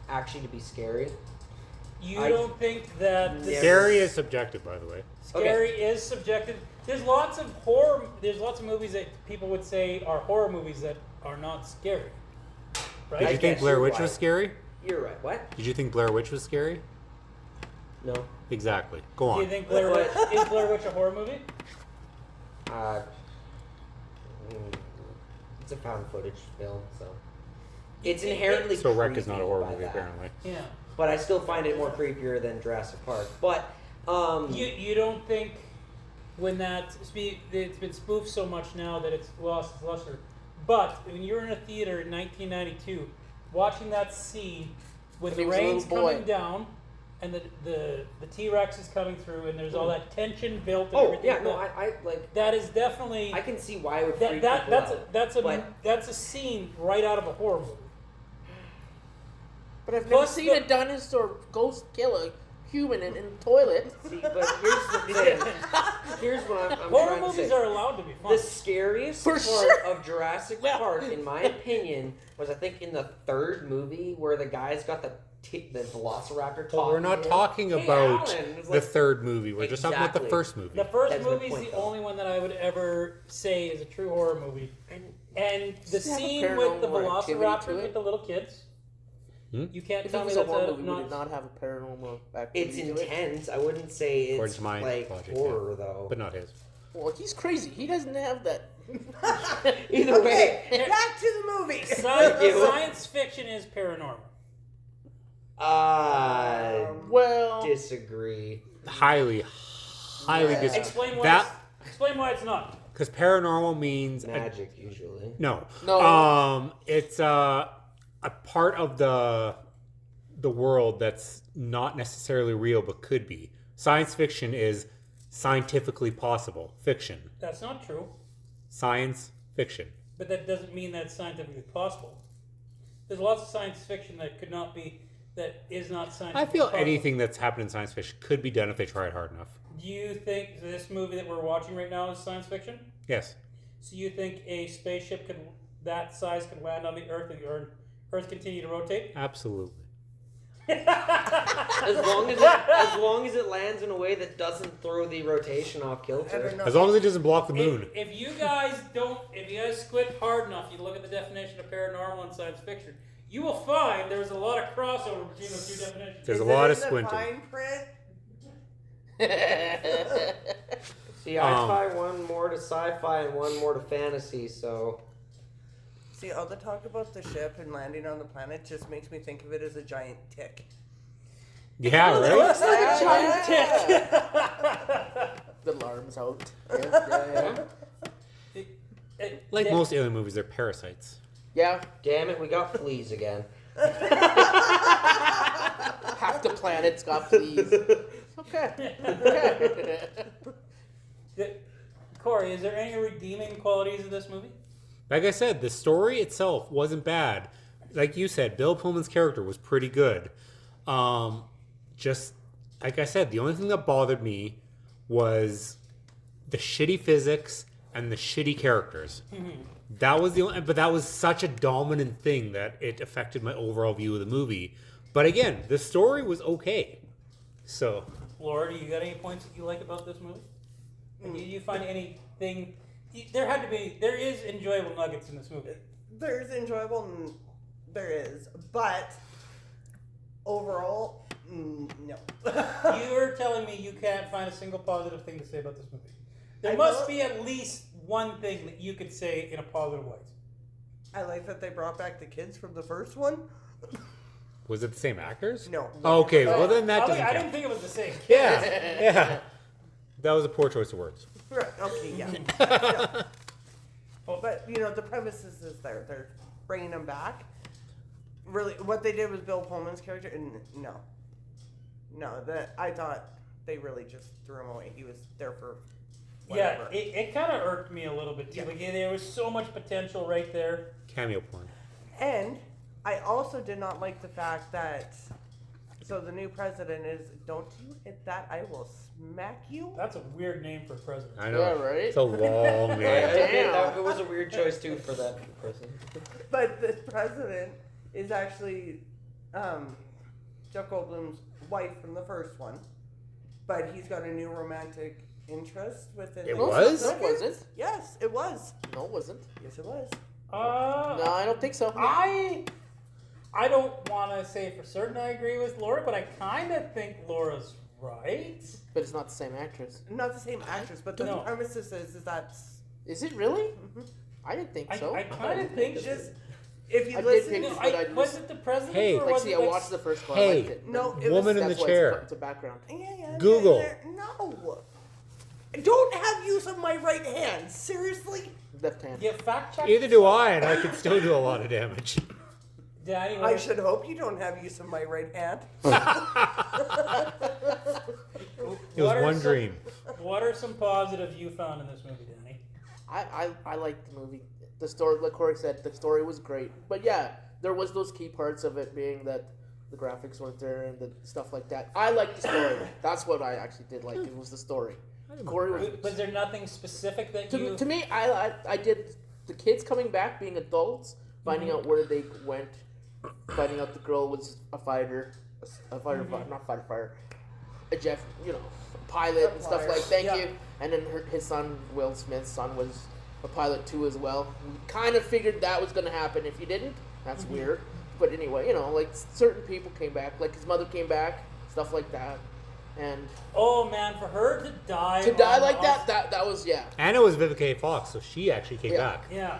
actually to be scary. You I- don't think that the Never. Scary is subjective, by the way. scary is subjective? There's lots of horror. There's lots of movies that people would say are horror movies that are not scary, right? Did I you think guess Blair you're Witch right. was scary? You're right. What? Did you think Blair Witch was scary? No. Exactly. Go Do you on. think Blair Witch is Blair Witch a horror movie? Uh, it's a found footage film, so it's inherently. So Wreck is not a creepy horror by movie, that. apparently. Yeah. But I still find it more creepier than Jurassic Park. But You don't think when it's been spoofed so much now that it's lost its luster. But when you were in a theater in 1992, watching that scene when the he was a rain's little boy. coming down and the T-Rex is coming through and there's all that tension built and Oh everything. yeah, like no, that, I like. that is definitely I can see why it would freak that's people out. that's a scene right out of a horror movie. But I've never Plus seen the- a dinosaur ghost kill a human in a toilet. See, but here's the thing. Here's what I'm Horror trying to movies say. are allowed to be fun. The scariest For part sure. of Jurassic Park, in my opinion, was I think in the third movie where the guys got the Velociraptor talking. But we're not to him. talking Hey, about Alan. It was the like, third movie. We're just talking about the Exactly. first movie. The first That's my movie is point, the though. only one that I would ever say is a true horror movie. And the Does it have a scene with the paranormal activity Velociraptor to it? with the little kids, you can't If tell it me was a that's horror a movie, would it not have a paranormal activity It's to it? intense. I wouldn't say According it's to my like logic, horror yeah. though. But not his. Well, he's crazy. He doesn't have that. Either way, Back to the movie. Science fiction is paranormal. Well, disagree. Highly disagree. Explain why it's not. Because paranormal means Magic usually. no. No. It's a part of the world that's not necessarily real but could be. Science fiction is scientifically possible fiction. That's not true. Science fiction. But that doesn't mean that it's scientifically possible. There's lots of science fiction that could not be, that is not I scientifically feel possible. anything that's happened in science fiction could be done if they tried hard enough. Do you think this movie that we're watching right now is science fiction? Yes. So you think a spaceship that size could land on the Earth and the Earth continue to rotate? Absolutely. As long as it lands in a way that doesn't throw the rotation off kilter. As long as it doesn't block the moon. If you guys squint hard enough, you look at the definition of paranormal and science fiction, you will find there's a lot of crossover between those two definitions. There's a lot of squinting. Fine print. See, I tie one more to sci-fi and one more to fantasy, so See, all the talk about the ship and landing on the planet just makes me think of it as a giant tick. Yeah, right? The alarm's out. Yeah. Like most alien movies, they're parasites. Yeah. damn it, we got fleas again. Half the planet's got fleas. Okay. Corey, is there any redeeming qualities of this movie? Like I said, the story itself wasn't bad. Like you said, Bill Pullman's character was pretty good. Just like I said, the only thing that bothered me was the shitty physics and the shitty characters. That was the only, but that was such a dominant thing that it affected my overall view of the movie. But again, the story was okay. So, Laura, do you got any points that you like about this movie? And do you find anything? There is enjoyable nuggets in this movie. There's enjoyable, there is, but overall, no. You are telling me you can't find a single positive thing to say about this movie. There I must know- be at least one thing that you could say in a positive light. I like that they brought back the kids from the first one. was it the same actors? No. Okay, well then that doesn't I didn't count. think it was the same. Yeah. That was a poor choice of words. Right, okay, yeah. Yeah. But, the premise is they're bringing them back. Really, what they did was Bill Pullman's character, and I thought they really just threw him away. He was there for whatever. Yeah, it kind of irked me a little bit too. Yeah. Like, there was so much potential right there. Cameo porn. And I also did not like the fact that, so the new president is, don't you hit that, I will smack you. That's a weird name for a president. I know. Yeah, right? It's a long name. It was a weird choice too for that person. But the president is actually Jeff Goldblum's wife from the first one. But he's got a new romantic interest within It the was? No, it wasn't. Yes, it was. No, it wasn't. Yes, it was. No, I don't think so. I don't want to say for certain I agree with Laura, but I kind of think Laura's right. But it's not the same actress. Not the same actress, but the No. premise is that Is it really? I didn't think so. I kind of think just if you I did listen, pick- No, But I was just- it the president? Hey. or Like, was see, it I like watched the first one. Hey. I liked it. no, it Woman was, in the That's why chair. It's a background. yeah, Google. No, don't have use of my right hand. Seriously, Left hand. Yeah, fact check. Either do I, and I could still do a lot of damage. Danny, I should hope you don't have use of my right hand. It was What are one some- dream. What are some positives you found in this movie, Danny? I liked the movie. The story, like Corey said, the story was great. But yeah, there was those key parts of it being that the graphics weren't there and the stuff like that. I liked the story. That's what I actually did like. It was the story. Corey was. Was there nothing specific that you? To me, I did the kids coming back, being adults, finding out where they went, finding out the girl was a fighter, not fighter, a Jeff, pilot and stuff like. Thank Yeah. you. And then his son, Will Smith's son, was a pilot too as well. We kind of figured that was going to happen. If he didn't, that's weird. But anyway, like certain people came back, like his mother came back, stuff like that, and Oh man, for her to die. to die on- like on- that was yeah. And it was Vivica A. Fox, so she actually came Yeah. back. Yeah.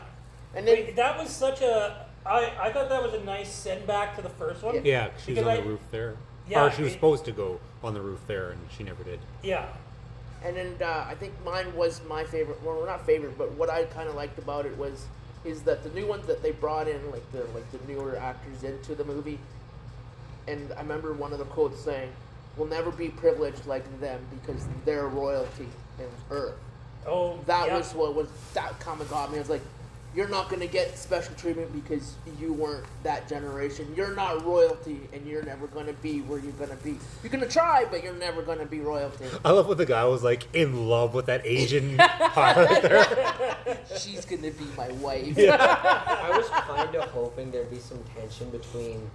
And then Wait, that was such a. I thought that was a nice send back to the first one. Yeah, she was Because on the roof there. Yeah, Or she was it- supposed to go on the roof there, and she never did. Yeah. And then I think mine was my favorite. Well, not favorite, but what I kind of liked about it is that the new ones that they brought in, like the newer actors into the movie. And I remember one of the quotes saying, "We'll never be privileged like them because they're royalty in Earth." Oh. That yeah. was what was that comment got me. I was like, "You're not gonna get special treatment because you weren't that generation. You're not royalty, and you're never gonna be where you're gonna be. You're gonna try, but you're never gonna be royalty." I love what the guy was like in love with that Asian pilot there. She's gonna be my wife. I was kind of hoping there'd be some tension between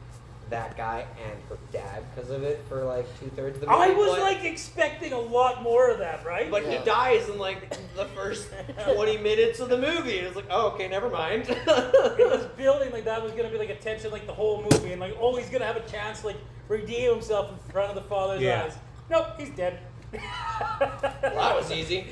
that guy and her dad because of it for like 2/3 of the movie. I was but- like expecting a lot more of that, right? But Yeah. he dies in like the first 20 minutes of the movie. And it's like, oh, okay, never mind. It was building like that was gonna be like a tension like the whole movie, and like he's gonna have a chance to like redeem himself in front of the father's Yeah. eyes. Nope, he's dead. Well, that was easy.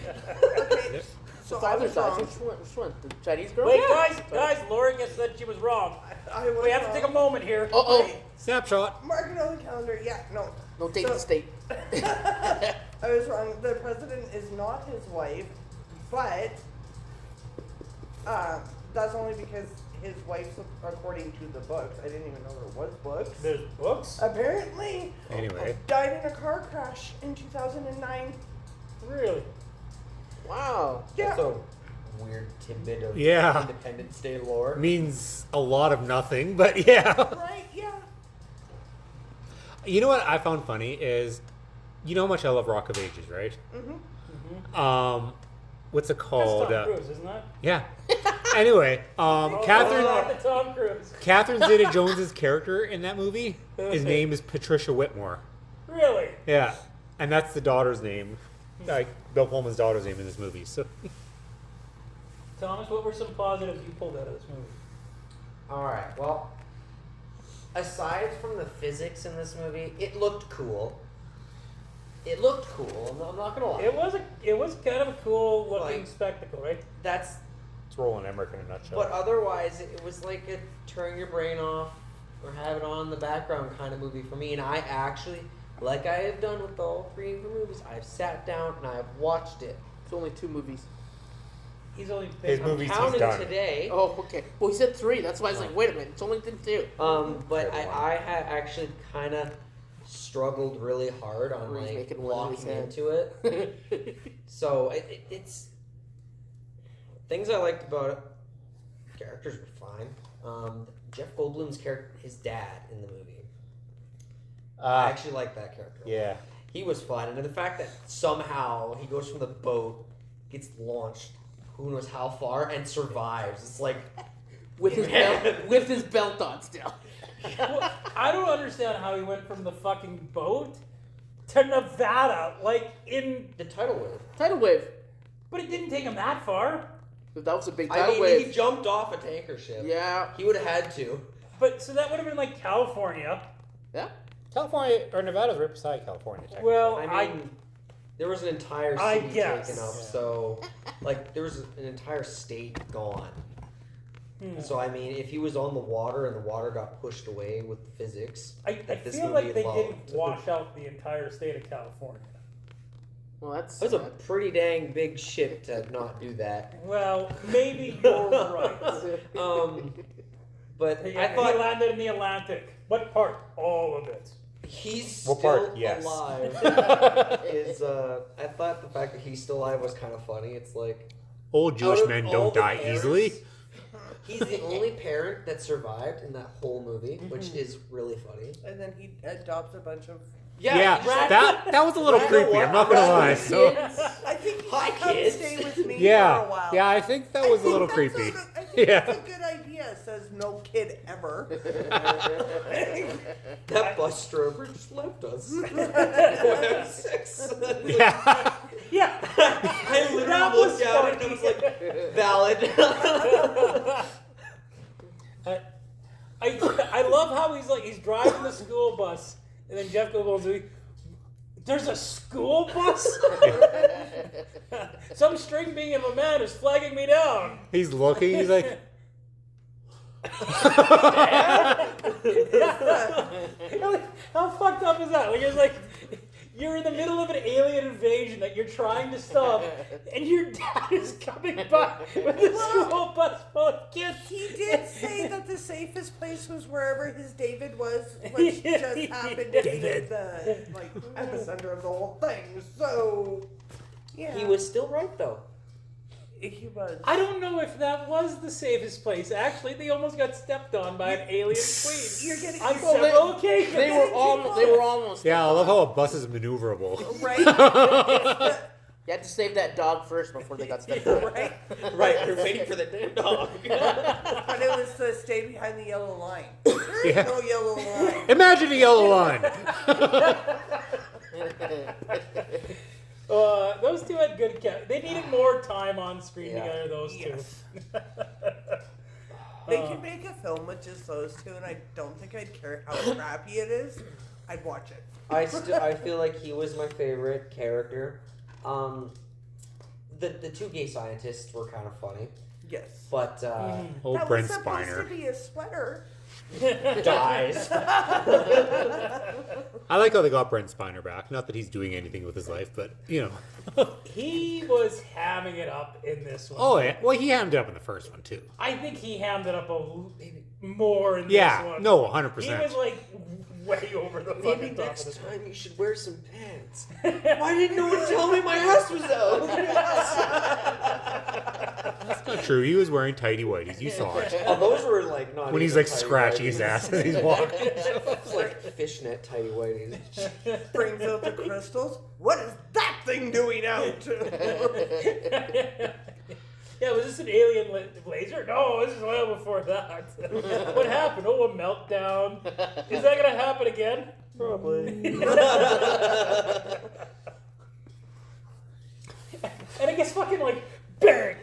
So So I was wrong. Which one? The Chinese girl? Wait, Yeah. guys, Lauren just said she was wrong. I was We have to wrong. take a moment here. Uh-oh. Snapshot. Mark it on the calendar. Yeah, no. No, take So- the state. I was wrong. The president is not his wife, but that's only because his wife's, according to the books, I didn't even know there was books. There's books. Apparently, Anyway. died in a car crash in 2009. Really? Wow. Yeah. That's a weird tidbit of Yeah. Independence Day lore. Means a lot of nothing, but yeah. Right? Yeah. You know what I found funny is, you know how much I love Rock of Ages, right? What's it That's called? Tom Cruise, isn't it? Yeah. Anyway, Catherine Not the Tom Cruise. Catherine Zeta-Jones's character in that movie, his name is Patricia Whitmore. Really? Yeah, and that's the daughter's name, like Bill Pullman's daughter's name in this movie. So Thomas, what were some positives you pulled out of this movie? Alright, well, aside from the physics in this movie, it looked cool. It looked cool, I'm not gonna lie. It was kind of a cool looking Like- spectacle, right? That's, it's Roland Emmerich in a nutshell. but otherwise, it was like a turn your brain off or have it on in the background kind of movie for me. And I actually, like I have done with all three of the movies, I've sat down and I've watched it. It's only 2 movies. He's only His been movies he's Counting done. today. Oh, okay. Well, he said 3. That's why I was like, wait a minute. It's only 2. But I had actually kind of struggled really hard on Where he's like making one in his locking head. into it. So it's things I liked about it. Characters were fine. Jeff Goldblum's character, his dad in the movie, I actually liked that character. Yeah. He was fun, and the fact that somehow he goes from the boat, gets launched, who knows how far, and survives. It's like with his belt on still. Well, I don't understand how he went from the fucking boat to Nevada, like in. the tidal wave. Tidal wave. But it didn't take him that far. That was a big I tidal mean, wave. he jumped off a tanker ship. Yeah. He would have had to. But so that would have been like California. Yeah. California, or Nevada's right beside California, technically. Well, I mean, there was an entire I city guess. taken up, so like there was an entire state gone. So I mean, if he was on the water and the water got pushed away with physics, I this feel movie like they loved. didn't wash out the entire state of California. Well, that's That was a pretty dang big ship to not do that. Well, maybe you're right. But Yeah, I he thought landed in the Atlantic. What part? All of it. he's What still part? Yes. alive. I thought the fact that he's still alive was kind of funny. It's like Old Jewish out of men all don't the die parents, easily. He's the only parent that survived in that whole movie, which is really funny. And then he adopts a bunch of. Yeah, he's like, that was a little You know creepy. what? I'm not gonna lie. Rather So kids. I think he Hi, should come kids. stay with me for a yeah, while. yeah, I think that I was a think little that's creepy. I think Yeah. that's a good idea. Says no kid ever. That bus driver just left us. We'll have sex. Yeah. Yeah. I literally That was looked out and I was like, valid. I love how he's driving the school bus, and then Jeff goes, "There's a school bus? Some string being of a man is flagging me down." He's looking. He's like, How fucked up is that? Like it's like you're in the middle of an alien invasion that you're trying to stop, and your dad is coming by with a school bus full of kids. He did say that the safest place was wherever his David was, which just happened to be the epicenter of the whole thing. So, yeah, He was still right though. He was. I don't know if that was the safest place. Actually, they almost got stepped on by an alien queen. You're getting On well, several occasions. They were almost. yeah, I love how a bus is maneuverable. right. You had to save that dog first before they got stepped on. Right. Right, we're waiting for the damn dog. But it was the stay behind the yellow line. There is Yeah. no yellow line. Imagine a yellow line. Those two had good they needed more time on screen Yeah. together, those Yes. two. They can make a film with just those two, and I don't think I'd care how crappy it is. I'd watch it. I feel like he was my favorite character. The two gay scientists were kind of funny, Yes. but Old That Brent was supposed Spiner. to be a sweater. dies. I like how they got Brent Spiner back. Not that he's doing anything with his life, but you know. He was hamming it up in this one. Oh yeah. Well, he hammed it up in the first one too. I think he hammed it up more in this Yeah. one. No, He 100%. was like way over the Maybe fucking top of next this one. time you should wear some pants. Why didn't no one tell me my ass was out? That's not true. He was wearing tighty whities. You saw it. Oh, those were like not. When he's even like tidy scratching his whities. ass as he's walking. It's like fishnet tidy whities. Brings out the crystals. What is that thing doing out? Yeah, was this an alien laser? No, this is well before that. What happened? Oh, a meltdown. Is that gonna happen again? Probably. And it gets fucking like bang.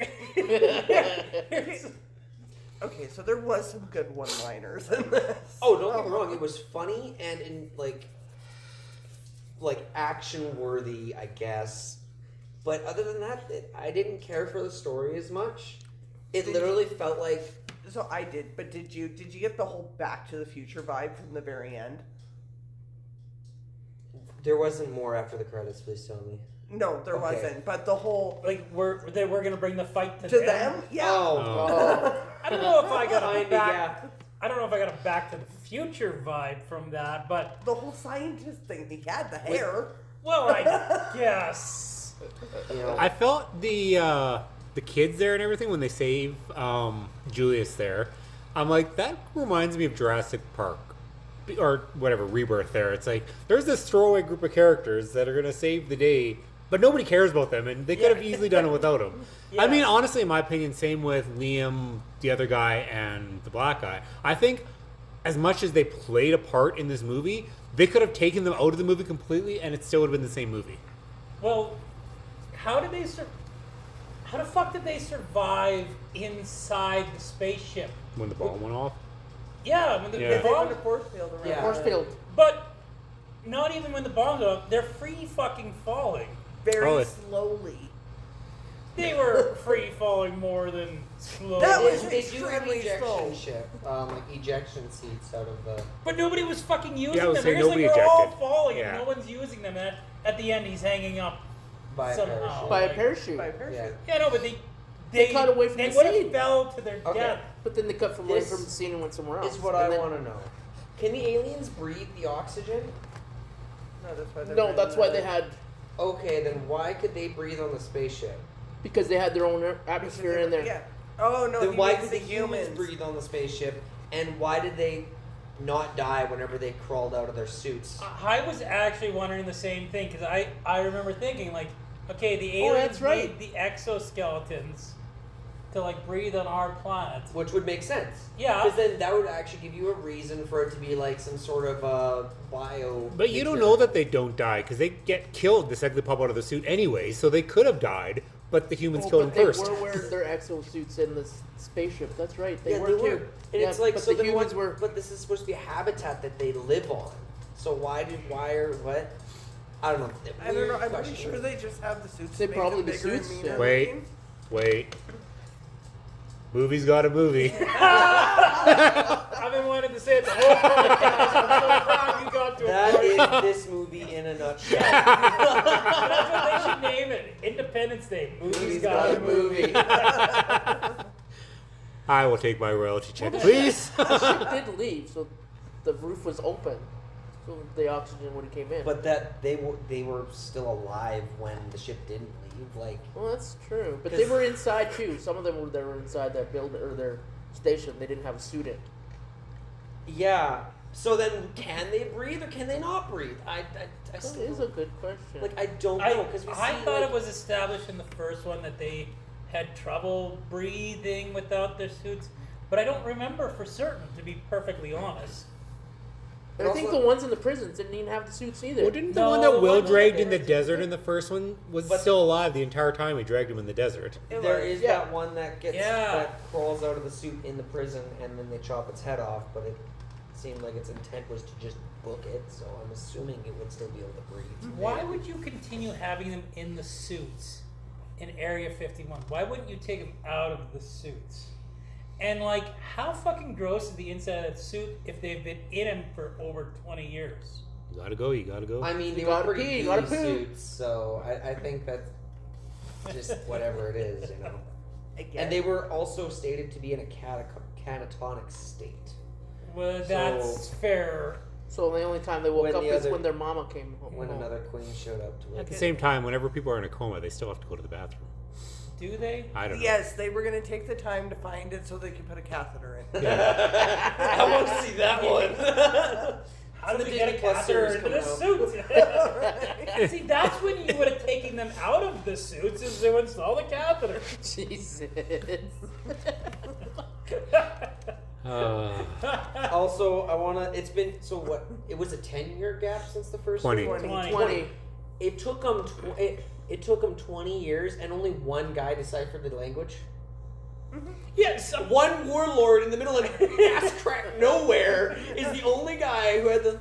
Okay, so there was some good one-liners in this. Oh, don't get me wrong. It was funny and in like action worthy, I guess. But other than that, I didn't care for the story as much. It literally felt like So I did, but did you get the whole Back to the Future vibe from the very end? there wasn't more after the credits. Please tell me. No, there Okay. wasn't. But the whole Like we're gonna bring the fight to them, yeah. Oh, I don't know if I got a Kinda, back. yeah. I don't know if I got a Back to the Future vibe from that, but The whole scientist thing. He had the hair. well, I guess. You know, I felt the kids there and everything when they save Julius there. I'm like, that reminds me of Jurassic Park or whatever, Rebirth there. It's like there's this throwaway group of characters that are gonna save the day, but nobody cares about them, and they could have easily done it without them. Yeah. I mean, honestly, in my opinion, same with Liam, the other guy, and the black guy. I think as much as they played a part in this movie, they could have taken them out of the movie completely, and it still would have been the same movie. Well, how the fuck did they survive inside the spaceship? When the bomb went off. Yeah, when the Yeah. They bomb. went to force field around. Yeah. Force field. But not even when the bomb's up, they're free fucking falling. Very Oh, slowly. They were free falling more than slow. That was They do have extremely slow. ejection ship, like ejection seats out of the. But nobody was fucking using Yeah, I was them. saying They're just like, nobody we're all ejected. falling Yeah. and no one's using them. And at the end, he's hanging up By a somehow. parachute. By a like- parachute. By parachute. Yeah. Yeah, no, but they cut away from they the would have scene. fell to their Okay. death. But then they cut from away This from the scene and went somewhere else. Is what And I then- want to know. Can the aliens breathe the oxygen? No, that's why. No, that's why they had Okay, then why could they breathe on the spaceship? because they had their own atmosphere in there. Yeah. Oh no. Then he why means could the humans breathe on the spaceship? And why did they not die whenever they crawled out of their suits? I was actually wondering the same thing because I remember thinking like, okay, the Oh, aliens that's right. made the exoskeletons to like breathe on our planet. Which would make sense. Yeah. Because then that would actually give you a reason for it to be like some sort of bio. But you don't know that they don't die because they get killed the second they pop out of the suit anyway. So they could have died, but the humans Oh, killed but them they first. were wearing their exosuits in the spaceship. That's right. They Yeah, were they too. were. And Yeah, it's like but so the then humans what, were. But this is supposed to be a habitat that they live on. So why or what? I don't know. I don't know. Weird I'm pretty question. sure they just have the suits. They to make probably them the bigger and suits, meaner yeah. Wait, looking. wait. Movie's got a movie. I've been wanting to say it the whole podcast. I'm so proud you got to That it. is this movie in a nutshell. That's what they should name it. Independence Day. Movie's got a movie. I will take my royalty check, please. The ship did leave, so the roof was open, so the oxygen would have came in. But that they were still alive when the ship didn't leave. Like well, that's true. But they were inside too. Some of them were inside that building or their station. They didn't have a suit in. yeah. So then, can they breathe or can they not breathe? I That still is a good question. like I don't know because we I see, thought like, it was established in the first one that they had trouble breathing without their suits, but I don't remember for certain, to be perfectly honest. and I think also- the ones in the prisons didn't even have the suits either. Well, didn't the No, one that the Will one dragged that in the they- desert in the first one was But- still alive the entire time we dragged him in the desert? It There was. is Yeah. that one that gets Yeah. that crawls out of the suit in the prison and then they chop its head off, but it seemed like its intent was to just book it, so I'm assuming it would still be able to breathe. Why would you continue having them in the suits in Area 51? Why wouldn't you take them out of the suits? And like, how fucking gross is the inside of that suit if they've been in them for over 20 years? You gotta go, you gotta go. I mean, they You were gotta pretty pee, you gotta gooey poo. suits, so I think that's just whatever it is, you know. Again. And they were also stated to be in a catatonic state. Well, that's fair. So the only time they woke When up the is other- when their mama came home. When another queen showed up to At wake the up. same time, whenever people are in a coma, they still have to go to the bathroom. Do they? I don't know. Yes, they were going to take the time to find it so they could put a catheter in. I want to see that one. How did the they get a Disney Plus catheter series into the suits? See, that's when you would have taken them out of the suits is to install the catheter. Jesus. Also, I want to. It's been so what? It was a 10-year gap since the first 20. one? 20. It took them. It took them 20 years, and only one guy deciphered the language. Yes. One warlord in the middle of ass crack nowhere is the only guy who had the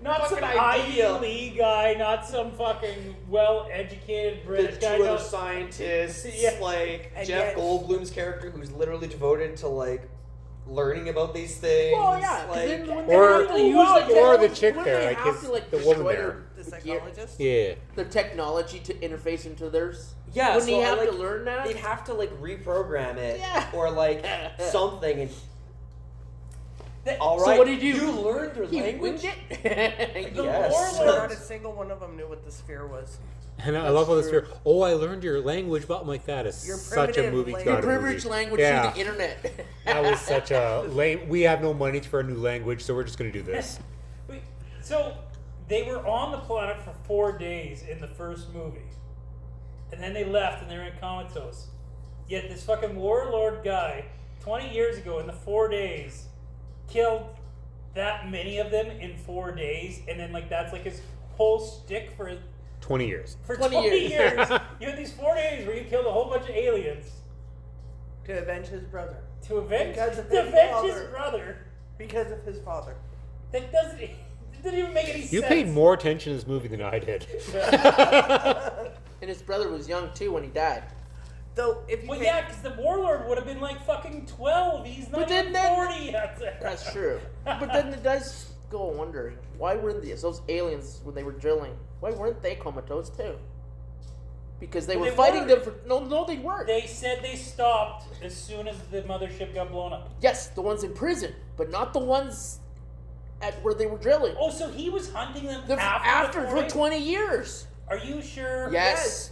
Not some fucking Ivy idea. League guy, not some fucking well-educated The British guy. two no. other scientists, Yeah. like And Jeff yet- Goldblum's character, who's literally devoted to like learning about these things. Well, yeah, 'cause like, then when Or- they actually use or the the technology- chick when there, they like have his- to, like, the woman destroy there. The their- psychologist? Yeah. the technology to interface into theirs. yeah, Wouldn't so he I, have like, to learn that? They'd have to like reprogram it, Yeah. or like something. And That- all So right, what did you- You learned their He language. winged it. The Yes. warlord- Not a single one of them knew what the sphere was. And I love how this fear. Oh, I learned your language, but I'm like, that is Your such a primitive movie. language. Your got a privileged movie. language Yeah. through the internet. That was such a lame. We have no money for a new language, so we're just going to do this. Wait, so they were on the planet for 4 days in the first movie, and then they left and they were in comatose. Yet this fucking warlord guy, 20 years ago in the 4 days, killed that many of them in 4 days, and then like that's like his whole shtick for 20 years. 20 20 years. years. You had these 4 days where you killed a whole bunch of aliens To avenge his brother. to avenge, Because of to his avenge his father. brother. Because of his father. That doesn't. It didn't even make any You sense. paid more attention to this movie than I did. And his brother was young too when he died. Though, if you Well, pay- yeah, because the warlord would have been like fucking 12. He's not But then- even 40. That's it. That's true. But then it does go wondering, why weren't those aliens, when they were drilling, why weren't they comatose too? Because they Well, were they fighting weren't. them for... No, they weren't. They said they stopped as soon as the mothership got blown up. Yes, the ones in prison, but not the ones at where they were drilling. Oh, so he was hunting them The- after the for 20 years. Are you sure? Yes.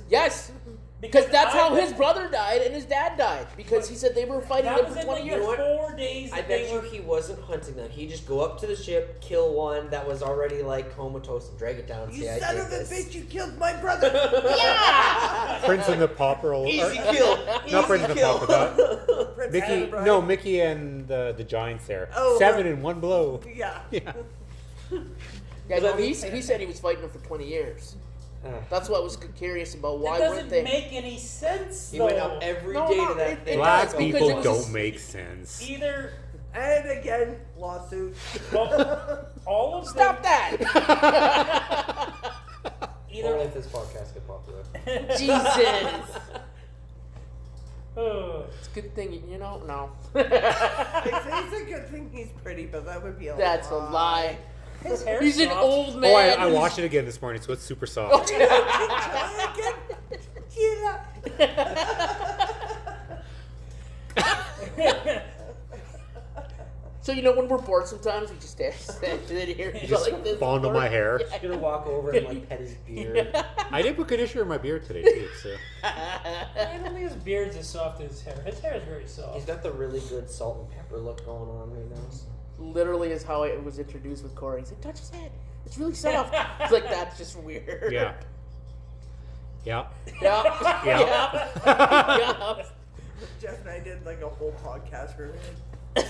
Because that's how his brother died and his dad died. Because he said they were fighting That them was for in 20 like years. the 4 days. I that bet they you were. he wasn't hunting them. He'd just go up to the ship, kill one that was already like comatose, and drag it down. And You say, son I of did a this. bitch, you killed my brother! Prince and the Pauper. Easy kill. Not Prince and the Pauper. Prince Mickey. Adam, right? No, Mickey and the Giants there. Oh, 7 in one blow. Yeah. Yeah. Yeah, no, he said he was fighting them for 20 years. That's what I was curious about. Why That weren't doesn't they? make any sense. He though. went up every day No, to no, that it thing. Black does, because people it was don't just- make sense. Either And again, lawsuit. well, all of Stop them, that! Only either. if this podcast get popular. Jesus. Oh. It's a good thing, no. It's a good thing he's pretty, but that would be a That's a lie. His hair's He's an soft. old man. Oh, I who's- watched it again this morning, so it's super soft. So when we're bored sometimes, we just stand in here. and Just go like this fondle before. my hair. Yeah. I'm gonna walk over and like pet his beard. I did put conditioner in my beard today too. So I don't think his beard's as soft as his hair. His hair is very soft. He's got the really good salt and pepper look going on right now. Literally is how it was introduced with Corey. He's like, touch his head. It's really soft. It's like, that's just weird. yeah, yeah. Yeah. Yeah. Yeah. Jeff and I did like a whole podcast for him.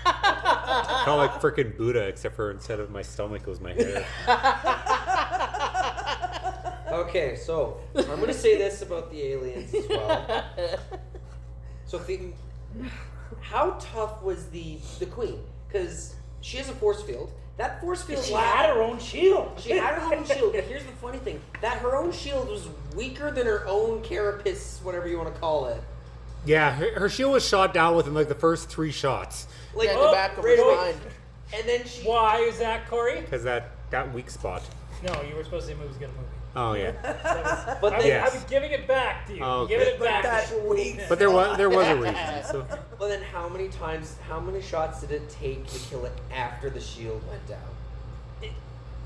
Kind of like freaking Buddha, except for instead of my stomach, it was my hair. Okay, so I'm gonna say this about the aliens as well. So, how tough was the queen? Because she has a force field. That force field. She had her own shield. She had her own shield, but here's the funny thing: that her own shield was weaker than her own carapace, whatever you want to call it. Yeah, her shield was shot down within like the first 3 shots Like Yeah, in the back of her right away. spine. And then she. Why is that, Corey? because that weak spot. No, you were supposed to say movies get a movie. Oh yeah, But I was, then, Yes. I was giving it back to you. Oh, Giving okay. it back. That week. but there was a reason. So but then, how many shots did it take to kill it after the shield went down?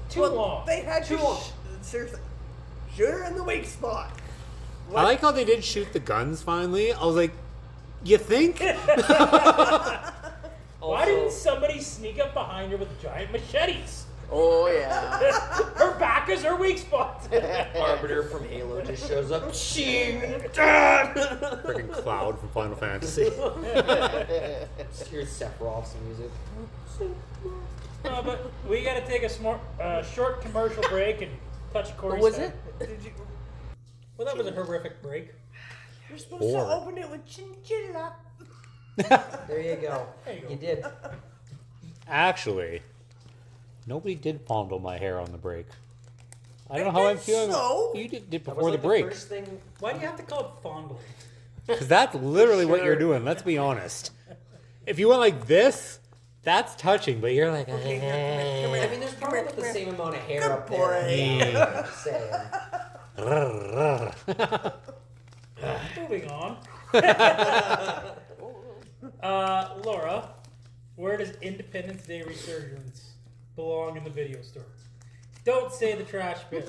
Too long. They had Too to long. seriously shoot her in the weak spot. I like how they did shoot the guns finally. I was like, you think? Why Also- didn't somebody sneak up behind her with giant machetes? Oh, yeah. Her back is her weak spot. Arbiter from Halo just shows up. Ching! Freaking Cloud from Final Fantasy. Just hear Sephiroth's music. But we got to take a short commercial break and touch Corey's What was head. it? Did you? Well, that was a horrific break. You're supposed Or- to open it with chinchilla. There you go. There you go. You did. Actually, nobody did fondle my hair on the break. I don't know how I'm feeling. so. You did That was before the like break. first thing. Why do you have to call it fondling? Because that's literally what you're Sure. doing. Let's be honest. If you went like this, that's touching. But you're like, Okay, here, come here, come I here. mean, there's probably about the same amount of hair Good up there. boy. I'm just saying. Moving on. Laura, where does Independence Day Resurgence belong in the video store? Don't say the trash bin.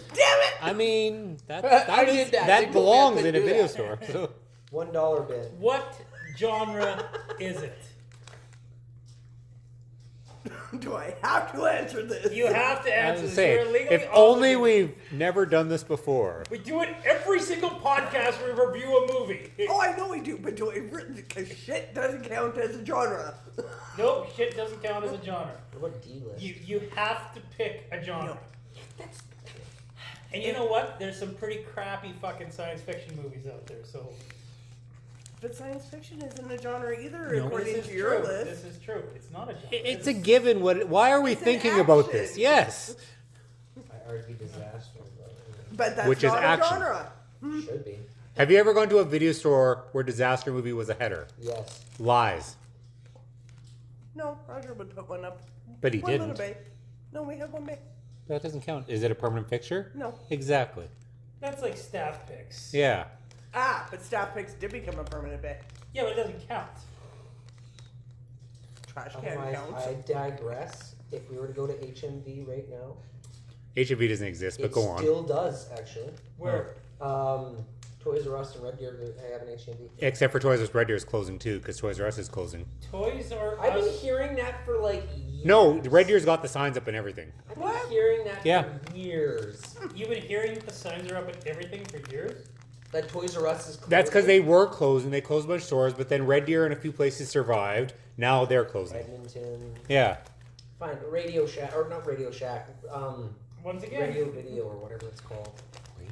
I mean, that I did that. They told me I belongs couldn't in a do video that. store. So. $1 bin. What genre is it? Do I have to answer this? You have to I answer was this. You're saying, legally if only obligated. we've never done this before. We do it every single podcast we review a movie. Oh, I know we do, but do it because shit doesn't count as a genre. Nope, shit doesn't count as a genre. What about D-list? You have to pick a genre. No. That's And you know what? There's some pretty crappy fucking science fiction movies out there. So But science fiction isn't a genre either, No. according this is to your true. list. This is true. It's not a genre. It's a given. Why are we It's an thinking about action. this? Yes. I argue disaster, but But that's Which is not action. a genre. should be. Have you ever gone to a video store where Disaster Movie was a header? Yes. Lies. No, Roger would put one up. But he One little didn't. bay. No, we have one bay. That doesn't count. Is it a permanent fixture? No. Exactly. That's like staff picks. Yeah. Ah, but staff picks did become a permanent bay. Yeah, but it doesn't count. Trash can Otherwise, counts. I digress. If we were to go to HMV right now, HMV doesn't exist, but it go on. still does actually. Where? Toys R Us and Red Deer have an HMV. Except for Toys R Us. Red Deer is closing too, because Toys R Us is closing. Toys R I've been Us. hearing that for like years. No, Red Deer's got the signs up and everything. I've been What? hearing that Yeah. for years. You've been hearing that the signs are up at everything for years? That Toys R Us is closing. That's because they were closing. They closed a bunch of stores, but then Red Deer and a few places survived. Now they're closing. Edmonton. Yeah. Fine, Radio Shack, or not Radio Shack, Once again, Radio Video or whatever it's called.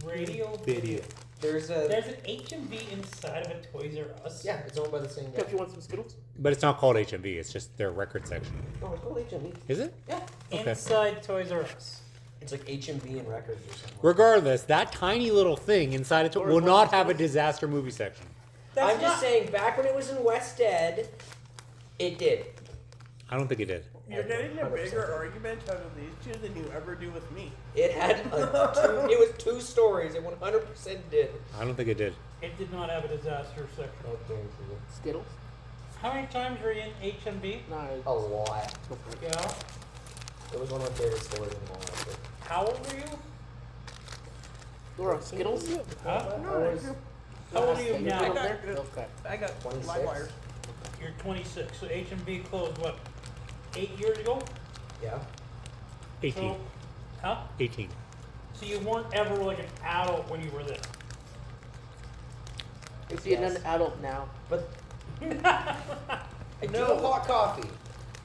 radio Video. There's There's an HMV inside of a Toys R Us. yeah, it's owned by the same guy. If you want some Skittles. But it's not called HMV. It's just their record section. No, it's called HMV. Is it? Yeah. Okay. Inside Toys R Us. It's like HMV and records or something. Regardless, that tiny little thing inside it will not have a disaster movie section. That's I'm just saying, back when it was in West Ed, it did. I don't think it did. You're getting a 100%. bigger argument out of these two than you ever do with me. It had it was 2 stories. It 100% did. I don't think it did. It did not have a disaster section. I guarantee you. Skittles? How many times were you in HMV? No. A lot. Yeah. It was one of my favorite stores in the mall. Actually. How old were you? Laura, Skittles? Huh? No, I was- How old are you You're now? up there? Okay. I got 26. live wires. You're 26. So HMV closed, what, 8 years ago? Yeah. 18. So, huh? 18. So you weren't ever like an adult when you were there? Is he Yes. an adult now? But I do No. have hot coffee.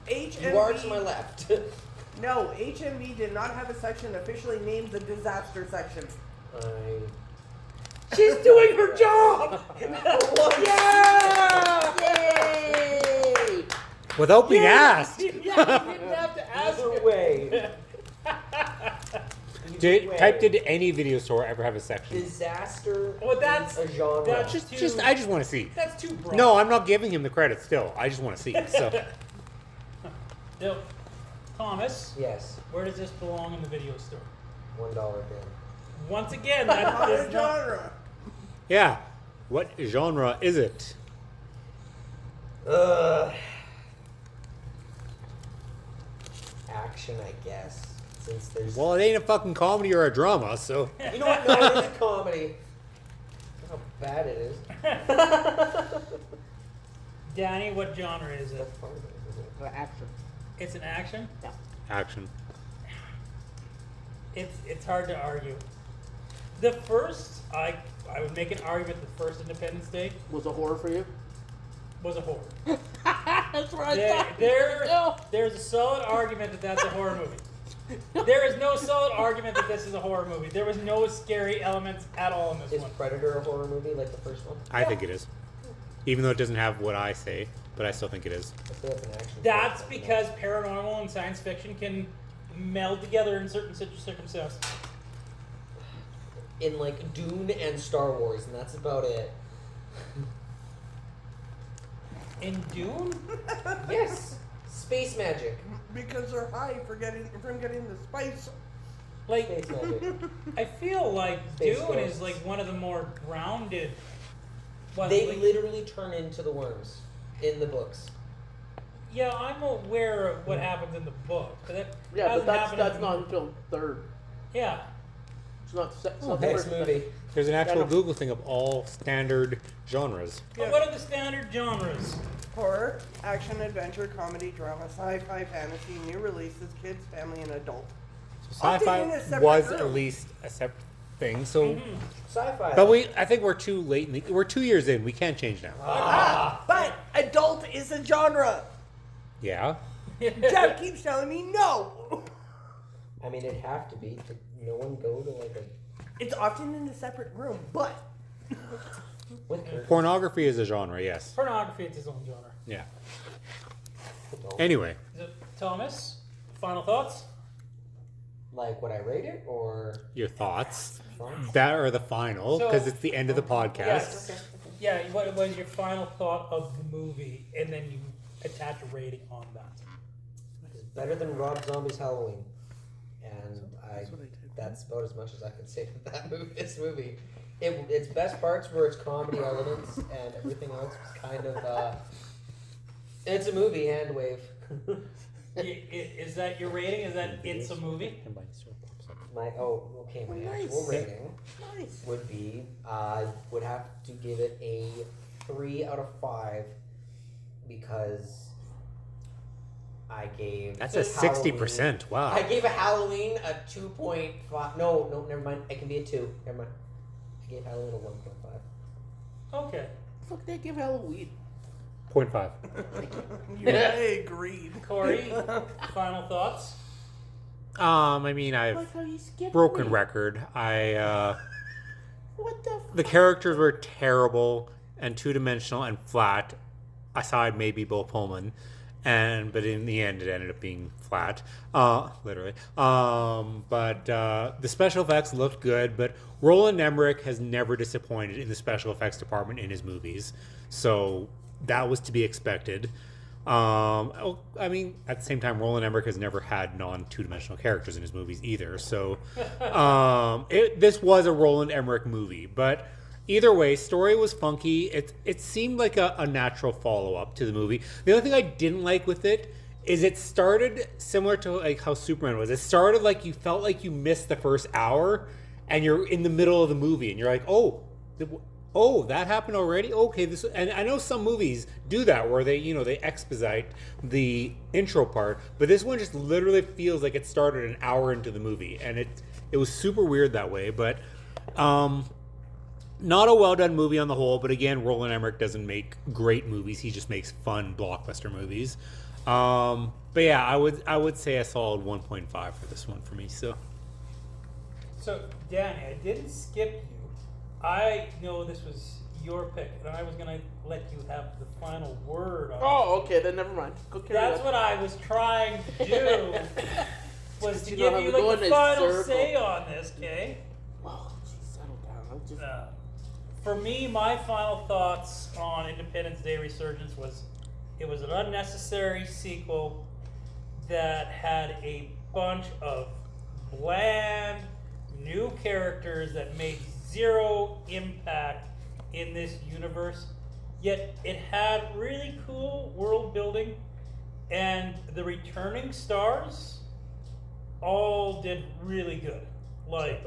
HMV. You are to my left. No, HMV did not have a section officially named the disaster section. She's doing her job! Yeah! Yay! Without being asked. Yeah, you didn't have to ask Either her. way. Did any video store ever have a section? Disaster Well, that's- is a genre. that's I just want to see. That's too broad. No, I'm not giving him the credit still. I just want to see. So Now, Thomas, Yes. where does this belong in the video store? $1 bin. Once again, that Not does a not. genre. yeah. What genre is it? Action, I guess. Since there's. Well, it ain't a fucking comedy or a drama, so You know what? No, it is a comedy. That's how bad it is. Danny, what genre is it? That's part of it, isn't it? Action. It's an action. action. It's hard to argue. The first, I would make an argument. The first Independence Day Was a horror for you? was a horror. That's what I There's a solid argument that that's a horror movie. There is no solid argument that this is a horror movie. There was no scary elements at all in this Is one. Predator a horror movie like the first one? I think it is. Even though it doesn't have what I say, but I still think it is. I feel it's an action. That's film. because paranormal and science fiction can meld together in certain circumstances. In like Dune and Star Wars, and that's about it. In Dune, Yes. Space magic. Because they're high from getting the spice. like Space magic. I feel like Space Dune ghosts. is like one of the more grounded. Ones. They Like, literally turn into the worms in the books. yeah, I'm aware of what happens in the book, but that Yeah, hasn't but happened in that's the not movie. until third. Yeah, It's not. It's not the Next first movie. There's an actual no. Google thing of all standard genres. but what are the standard genres? Horror, action, adventure, comedy, drama, sci-fi, fantasy, new releases, kids, family, and adult. So I'll take sci-fi it in a separate was room. at least a separate thing. So, Sci-fi. but I think we're too late. We're 2 years in. We can't change now. But adult is a genre. Yeah. Jeff keeps telling me no. I mean, it'd have to be. To no one go to like a It's often in a separate room, but with curtains. Pornography is a genre. Yes. Pornography is its own genre. Yeah. Adult. Anyway, Is it Thomas? Final thoughts? Like, would I rate it or? your thoughts. that or the final, So- because it's the end of the podcast. Yes. Yeah, what was your final thought of the movie, and then you attach a rating on that. It's better than Rob Zombie's Halloween, and that's about as much as I can say to that movie. This movie, its best parts were its comedy elements, and everything else was kind of. It's a movie, hand wave. Is that your rating? Is that it's a movie? My actual rating would be I would have to give it a 3 out of 5 because I gave That's a 60%. Wow. I gave a Halloween a 2.5. No, never mind. It can be a 2. Never mind. I gave Halloween a 1.5. Okay. The fuck they give Halloween? 0.5. I agreed. Corey, final thoughts? I mean, I've Like how you skipped broken me. record. What the The characters were terrible and two-dimensional and flat, aside maybe Bill Pullman, but in the end it ended up being flat, literally. But the special effects looked good, but Roland Emmerich has never disappointed in the special effects department in his movies, so that was to be expected. I mean, at the same time, Roland Emmerich has never had non-two-dimensional characters in his movies either. So, this was a Roland Emmerich movie. But either way, story was funky. It seemed like a natural follow-up to the movie. The only thing I didn't like with it is it started similar to like how Superman was. It started like you felt like you missed the first hour, and you're in the middle of the movie, and you're like, oh, that happened already? Okay, and I know some movies do that where they exposite the intro part, but this one just literally feels like it started an hour into the movie, and it was super weird that way, but not a well done movie on the whole, but again, Roland Emmerich doesn't make great movies, he just makes fun blockbuster movies. But yeah, I would say a solid 1.5 for this one for me, so. So, Danny, I didn't skip you. I know this was your pick, and I was going to let you have the final word on it. Oh, okay, then never mind. Go carry That's on. what I was trying to do, was to You know give how you to go like in the a final circle. say on this, okay? Oh, geez, settle down. I'm just... For me, my final thoughts on Independence Day Resurgence was it was an unnecessary sequel that had a bunch of bland new characters that made zero impact in this universe, yet it had really cool world building, and the returning stars all did really good. Like,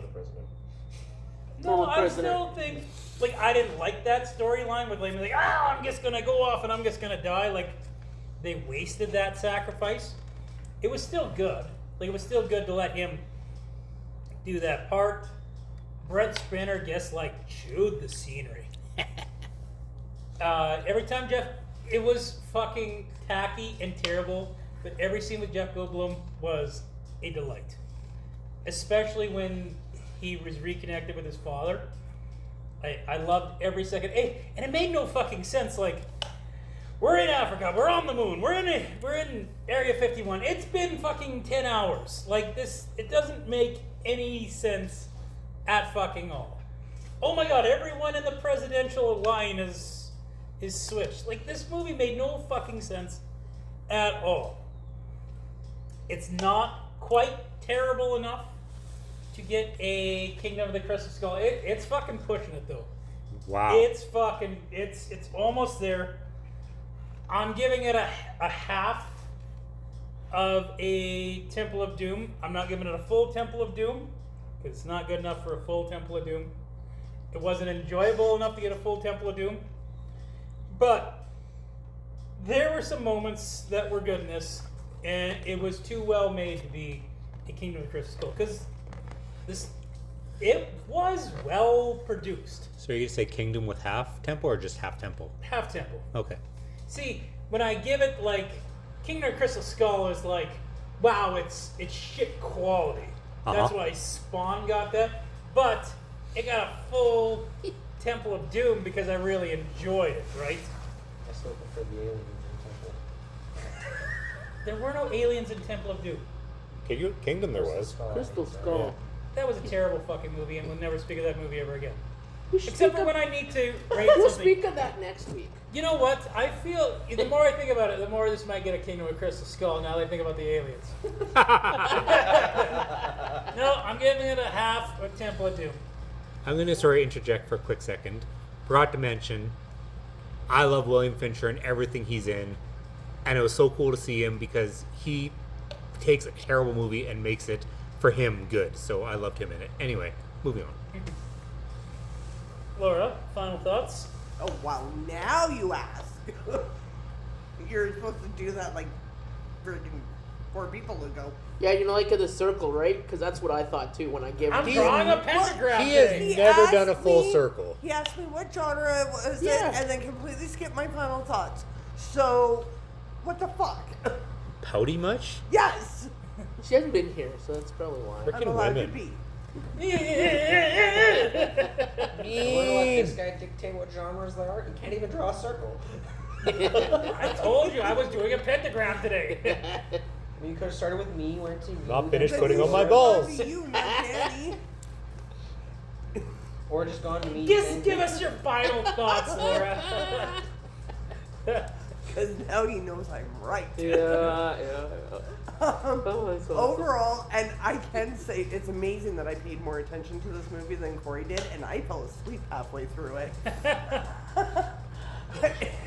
no, Former I president. still think, like, I didn't like that storyline with like, I'm just gonna go off and I'm just gonna die. Like, they wasted that sacrifice. It was still good. Like, it was still good to let him do that part. Brent Spinner just like chewed the scenery. Every time it was fucking tacky and terrible, but every scene with Jeff Goldblum was a delight. Especially when he was reconnected with his father. I loved every second. Hey, and it made no fucking sense. Like, we're in Africa, we're on the moon, we're in Area 51. It's been fucking 10 hours. Like, this, it doesn't make any sense at fucking all. Oh my god, everyone in the presidential line is switched. Like, this movie made no fucking sense at all. It's not quite terrible enough to get a Kingdom of the Crystal Skull. It's fucking pushing it though. Wow. It's almost there. I'm giving it a half of a Temple of Doom. I'm not giving it a full Temple of Doom, because it's not good enough for a full Temple of Doom. It wasn't enjoyable enough to get a full Temple of Doom. But there were some moments that were goodness, and it was too well made to be a Kingdom of the Crystal Skull, because it was well produced. So you're going to say Kingdom with half temple or just half temple? Half Temple. Okay. See, when I give it, like, Kingdom of Crystal Skull is like, wow, it's shit quality. That's why Spawn got that. But it got a full Temple of Doom because I really enjoyed it, right? I still prefer the aliens in Temple. There were no aliens in Temple of Doom. Kingdom there was. Crystal Skull. that was a terrible fucking movie, and we'll never speak of that movie ever again. We should Except speak for of- when I need to rate We'll something. speak of that next week. You know what? I feel the more I think about it, the more this might get a Kingdom of Crystal Skull. Now that I think about the aliens. No, I'm giving it a half a Temple of Doom. I'm going to interject for a quick second. Forgot to mention, I love William Fincher and everything he's in, and it was so cool to see him because he takes a terrible movie and makes it for him good. So I loved him in it. Anyway, moving on. Laura, final thoughts? Oh wow! Now you ask. You're supposed to do that like freaking 4 people ago. Yeah, you know, like in the circle, right? Because that's what I thought too when I gave I'm it. drawing a pentagram. He has today. never asked done a full me- circle. He asked me what genre was Yeah. it, and then completely skipped my final thoughts. So, what the fuck? Pouty much? Yes, She hasn't been here, so that's probably why. I'm Frickin' allowed to women. be. I want to let this guy dictate what genres there are. He can't even draw a circle. I told you I was doing a pentagram today. I mean, you could have started with me, went to you. Not then finished to putting you, on my It's balls. gonna be you, not Danny. Or just gone to me. Just then give to- us your final thoughts, Laura. Because now he knows I'm right. Yeah. Um, Oh, that's awesome. overall, and I can say it's amazing that I paid more attention to this movie than Corey did, and I fell asleep halfway through it.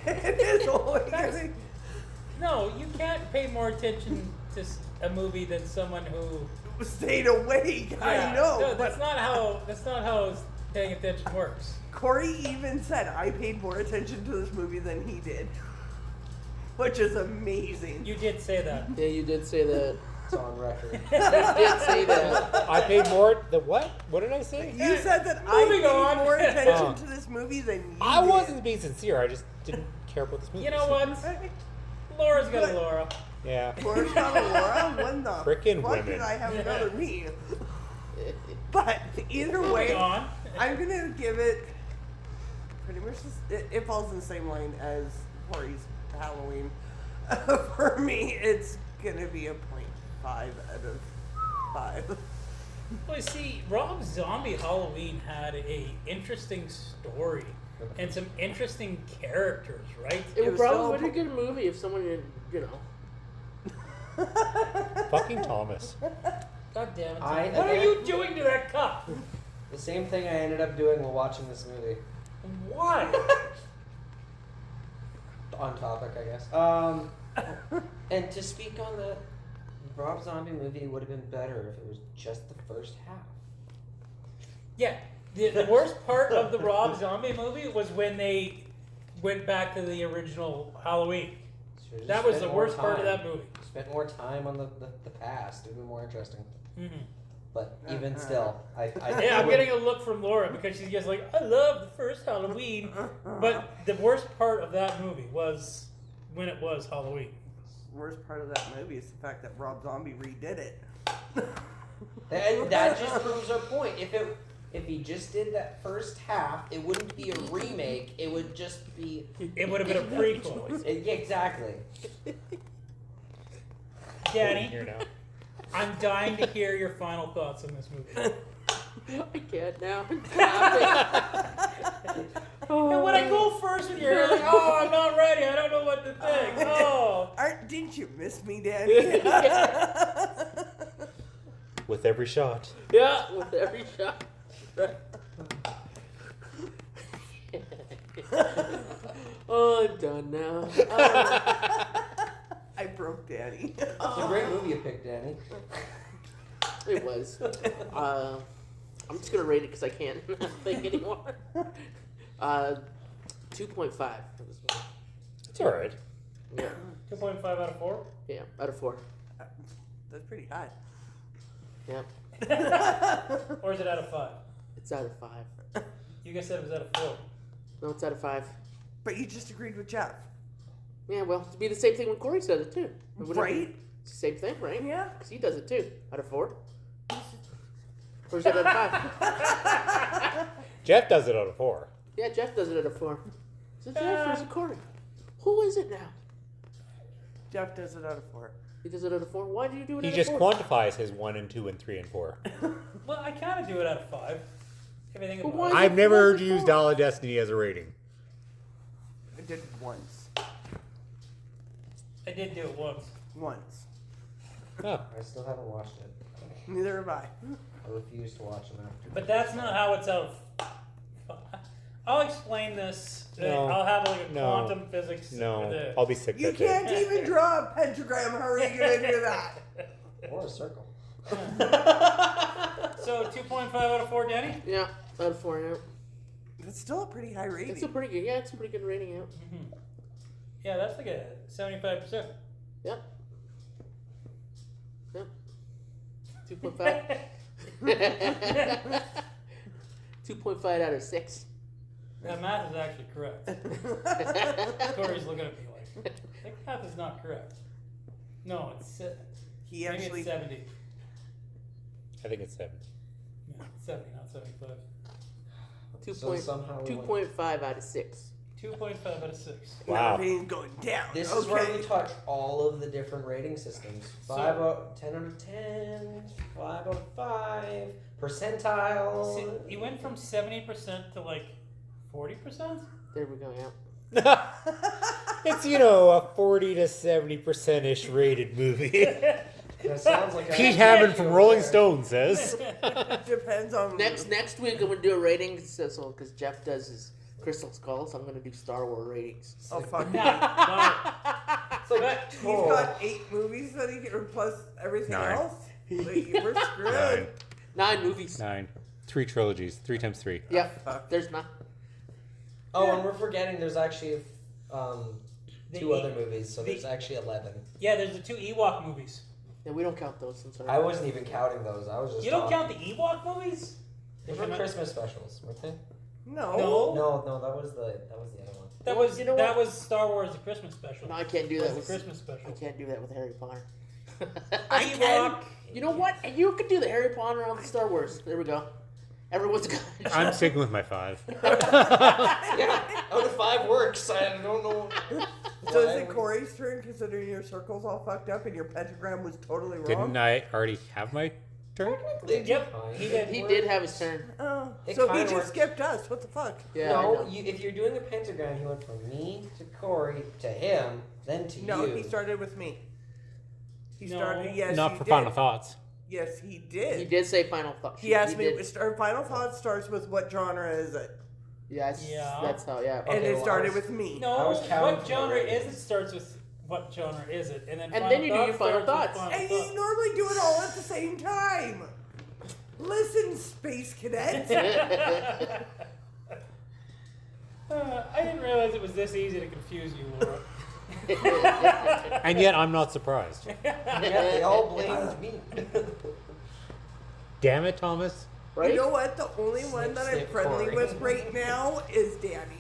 It is only gonna... No, you can't pay more attention to a movie than someone who. stayed awake. I know, No, but that's not how paying attention works. Corey even said I paid more attention to this movie than he did, which is amazing. You did say that. Yeah, you did say that. It's on record. You did say that. I paid more. The what? What did I say? You said that I Moving paid on. more attention Oh. to this movie than you I did. wasn't being sincere. I just didn't care about this movie. You know what? Laura's got a Laura. Yeah. Laura's got a Laura. When the Frickin' fuck women. did I have another me? But either way, Moving on. I'm gonna give it pretty much. It falls in the same line as Corey's Halloween. For me, it's gonna be a 0.5 out of 5. Well, you see, Rob Zombie Halloween had a interesting story and some interesting characters, right? It would was probably so- be a good movie if someone had, Fucking Thomas. God damn it! I- What are you doing to that cup? The same thing I ended up doing while watching this movie. Why? On topic, I guess. And to speak on the Rob Zombie movie would have been better if it was just the first half. Yeah, the worst part of the Rob Zombie movie was when they went back to the original Halloween. Should've That just was spent the more worst part of time. that movie. Spent more time on the past. It would be more interesting. Mm-hmm. But even still, I Yeah, I'm would- getting a look from Laura because she's just like, I love the first Halloween. But the worst part of that movie was when it was Halloween. Worst part of that movie is the fact that Rob Zombie redid it. And that just proves our point. If he just did that first half, it wouldn't be a remake. It would just be It would have been a prequel. Yeah, exactly. Danny, Here now. I'm dying to hear your final thoughts on this movie. I can't now. And when I go first with you're like, oh, I'm not ready. I don't know what to think. Oh. Didn't you miss me, Danny? With every shot. Yeah, with every shot. Oh, I'm done now. I broke Danny. It's a great movie you picked, Danny. It was. I'm just gonna rate it because I can't think anymore. 2.5. It's alright. Yeah, 2.5 out of 4? yeah, out of 4. That's pretty high. Yeah, Or is it out of 5? it's out of 5. You guys said it was out of 4. No, it's out of 5. But you just agreed with Jeff. Yeah, well, it'd be the same thing when Corey does it too. Right? It's the same thing, right? Yeah. Because he does it too. Out of 4. Or is it out of 5? Jeff does it out of 4. Yeah, Jeff does it out of 4. Is it Jeff or is it Corey? Who is it now? Jeff does it out of 4. He does it out of 4. Why do you do it He out just of 4? quantifies his 1 and 2 and 3 and 4. Well, I kind of do it out of 5. Everything But about why- it. I've never heard you Four. use Dial of Destiny as a rating. I did once. I did do it once. Once. Oh. I still haven't watched it. Neither have I. I refuse to watch them after. But that's not how it's out of... I'll explain this. No. I'll have like a No. quantum physics. No, for the- I'll be sick You that day. can't even draw a pentagram. How are you going to do that? Or a circle. So 2.5 out of 4, Danny? Yeah, out of 4 now. It's still a pretty high rating. It's a pretty good. Yeah, it's a pretty good rating. Yeah. Yeah, that's like a 75%. Yep. Yep. 2.5. 2.5 out of 6. That math is actually correct. Corey's looking at me like, that math is not correct. No, it's He maybe actually. it's 70. I think it's 7. Yeah, 70, not 75. 2 So point, somehow we went- 2.5 out of 6. 2.5 out of 6. Wow. Everything's going down. This okay. is where we touch all of the different rating systems. So- 10 out of 10, 5 out of 5, percentile. See, you went from 70% to like 40%? There we go. Yeah. It's, a 40 to 70% ish rated movie. That sounds like Pete Hammond from Rolling Stone says. Depends on. Next week I'm gonna do a rating system because Jeff does his Crystal Skull, so I'm gonna do Star Wars ratings. Oh, fuck. No, It's like He's got 8 movies that he can, plus everything 9. else. Like, we're screwed. 9 movies. 9. 3 trilogies. 3 times 3. Yeah. Fuck. There's not. Oh, and we're forgetting there's actually The 2 E- other movies, so the- there's actually 11. Yeah, there's the 2 Ewok movies. Yeah, we don't count those. I'm sorry. I wasn't even counting those. I was just. You don't talking. count the Ewok movies? Those were Christmas specials, weren't they? No. No. No, that was the other one. That Well, was you know that what? was Star Wars the Christmas special. No, I can't do That that was the with Christmas I special. can't do that with Harry Potter. I Ewok. can. You know what? You could do the Harry Potter on the Star Wars. There we go. Everyone's got. I'm sticking with my 5. Yeah, out of 5 works. I don't know. So is why. it Corey's turn, considering your circle's all fucked up and your pentagram was totally wrong? Didn't I already have my turn? Yep, he did. He did have his turn. Oh, It so he kinda just works. skipped us. What the fuck? Yeah. I No, know. if you're doing a pentagram, you went from me to Corey to him, then to No, you. he started with me. He No. started. Yes, Not he for did. final thoughts. Yes, he did. He did say final thought. He asked me. did. Our final thought starts with what genre is it, Yes. Yeah. That's how. Yeah. Okay, and it well, started I was- with me. No, I was counting what from genre the is ratings. it? Starts with what genre is it, and then And final then you do your thoughts final starts with thoughts. final And thoughts. you normally do it all at the same time. Listen, Space Cadet. I didn't realize it was this easy to confuse you, Laura. And yet I'm not surprised. Yeah, they all blamed me. Damn it, Thomas. Right. You know what? The only one that I'm snip, friendly Corey. with right now is Danny.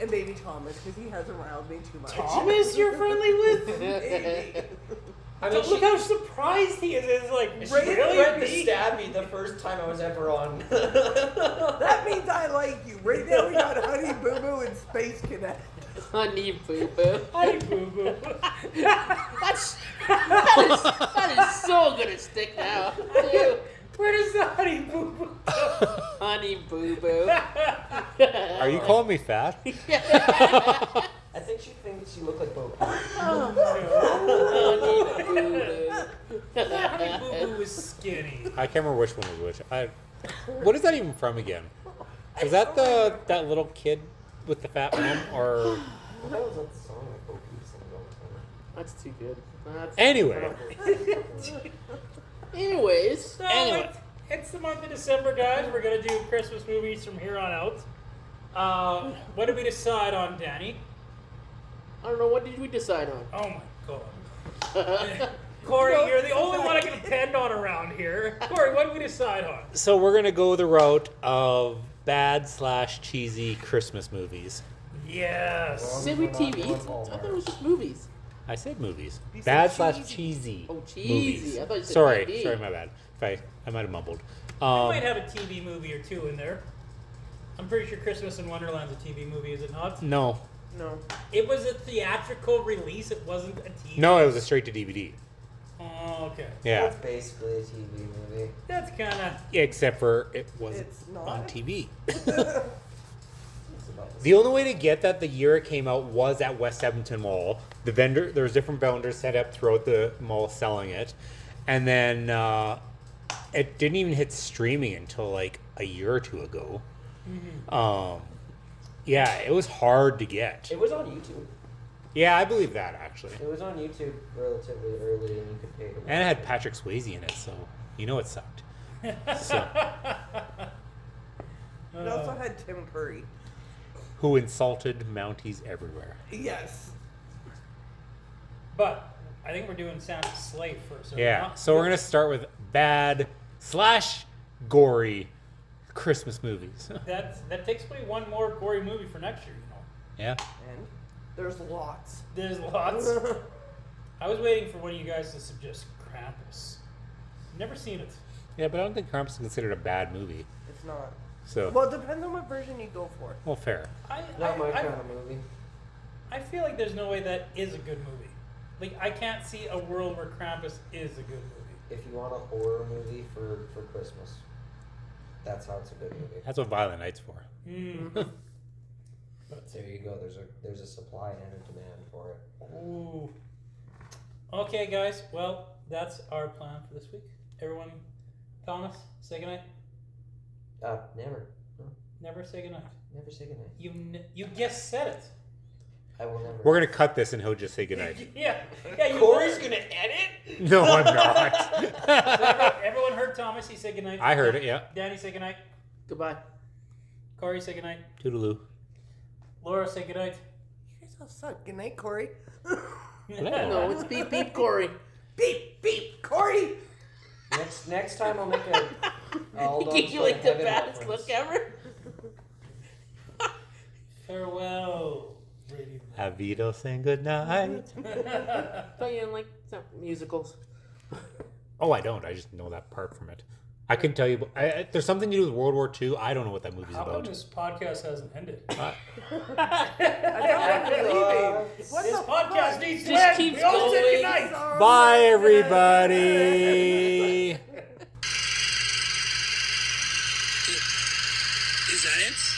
And maybe Thomas, because he has aroused me too much. Thomas, you're friendly with? Maybe. I mean, Look how surprised he is. It's like, she really? threatened to Me? stab me the first time I was ever on. That means I like you. Right now we got Honey Boo Boo and Space Cadet. Honey boo boo. Honey boo boo. That is so gonna stick now. Ew. Where does the honey boo boo go? Honey boo boo. Are you calling me fat? I think she thinks you look like Bo. Honey boo boo. Honey boo boo was skinny. I can't remember which one was which. What is that even from again? Is that that little kid with the fat mom, or What was that song that Bo Peep sings all the time? That's too good. That's anyway? Anyways. So Anyway. it's the month of December, guys. We're gonna do Christmas movies from here on out. What did we decide on, Danny? I don't know. What did we decide on? Oh my god. Corey, you're the only one I can depend on around here. Corey, what did we decide on? So we're gonna go the route of bad/cheesy Christmas movies. Yes. Said we We're not TV? doing I thought it Hallmark. was just movies. I said movies. You said Bad/cheesy. Oh, cheesy. Movies. I thought you said Sorry, TV. sorry, my bad. If I might have mumbled. We might have a TV movie or two in there. I'm pretty sure Christmas in Wonderland's a TV movie, is it not? No, No. It was a theatrical release. It wasn't a TV. No, it was a straight to DVD. Oh, okay. Yeah. It's basically a TV movie. That's kind of. Except for it wasn't It's not. on TV. It's about The only way to get that the year it came out was at West Edmonton Mall. The vendor, there was different vendors set up throughout the mall selling it, and then it didn't even hit streaming until like a year or two ago. Yeah, it was hard to get. It was on YouTube. Yeah, I believe that actually. It was on YouTube relatively early, and you could pay to watch And it had Patrick Swayze in it, so you know it sucked. So, It also had Tim Curry. who insulted Mounties everywhere? Yes. But I think we're doing Sound of Slave first. Yeah, so we're gonna start with bad / gory Christmas movies. That takes away one more gory movie for next year. You know, Yeah. And there's lots. there's lots. I was waiting for one of you guys to suggest Krampus. Never seen it. Yeah, but I don't think Krampus is considered a bad movie. It's not. So, Well, it depends on what version you go for. well, fair. Not my kind of movie. I feel like there's no way that is a good movie. Like, I can't see a world where Krampus is a good movie. If you want a horror movie for Christmas, that's how it's a good movie. That's what Violent Night's for. But there you go. There's a supply and a demand for it. Ooh. Okay, guys. Well, that's our plan for this week. Everyone, Thomas, say goodnight. Never. No, Never say goodnight. never say goodnight. You just said it. I will never. We're gonna cut this and he'll just say goodnight. Yeah. You Corey's heard. gonna edit. No, I'm not. So everyone heard Thomas. He said goodnight. I heard it. Yeah. Danny, say goodnight. Goodbye. Corey, say goodnight. Toodaloo. Laura, say goodnight. You guys all suck. Good night, Corey. No, it's beep beep Corey. Beep, beep, Corey. Next time I'll make a. I'll He gave you like the baddest look ever. Farewell, radio. Avito saying goodnight. Thought you didn't like some musicals. Oh, I don't. I just know that part from it. I can tell you. There's something to do with World War II. I don't know what that movie's How come about. this podcast hasn't ended? I don't like leaving. What This the podcast fuck? needs to Just end. keeps We all said going. goodnight. Bye, everybody. Is that it?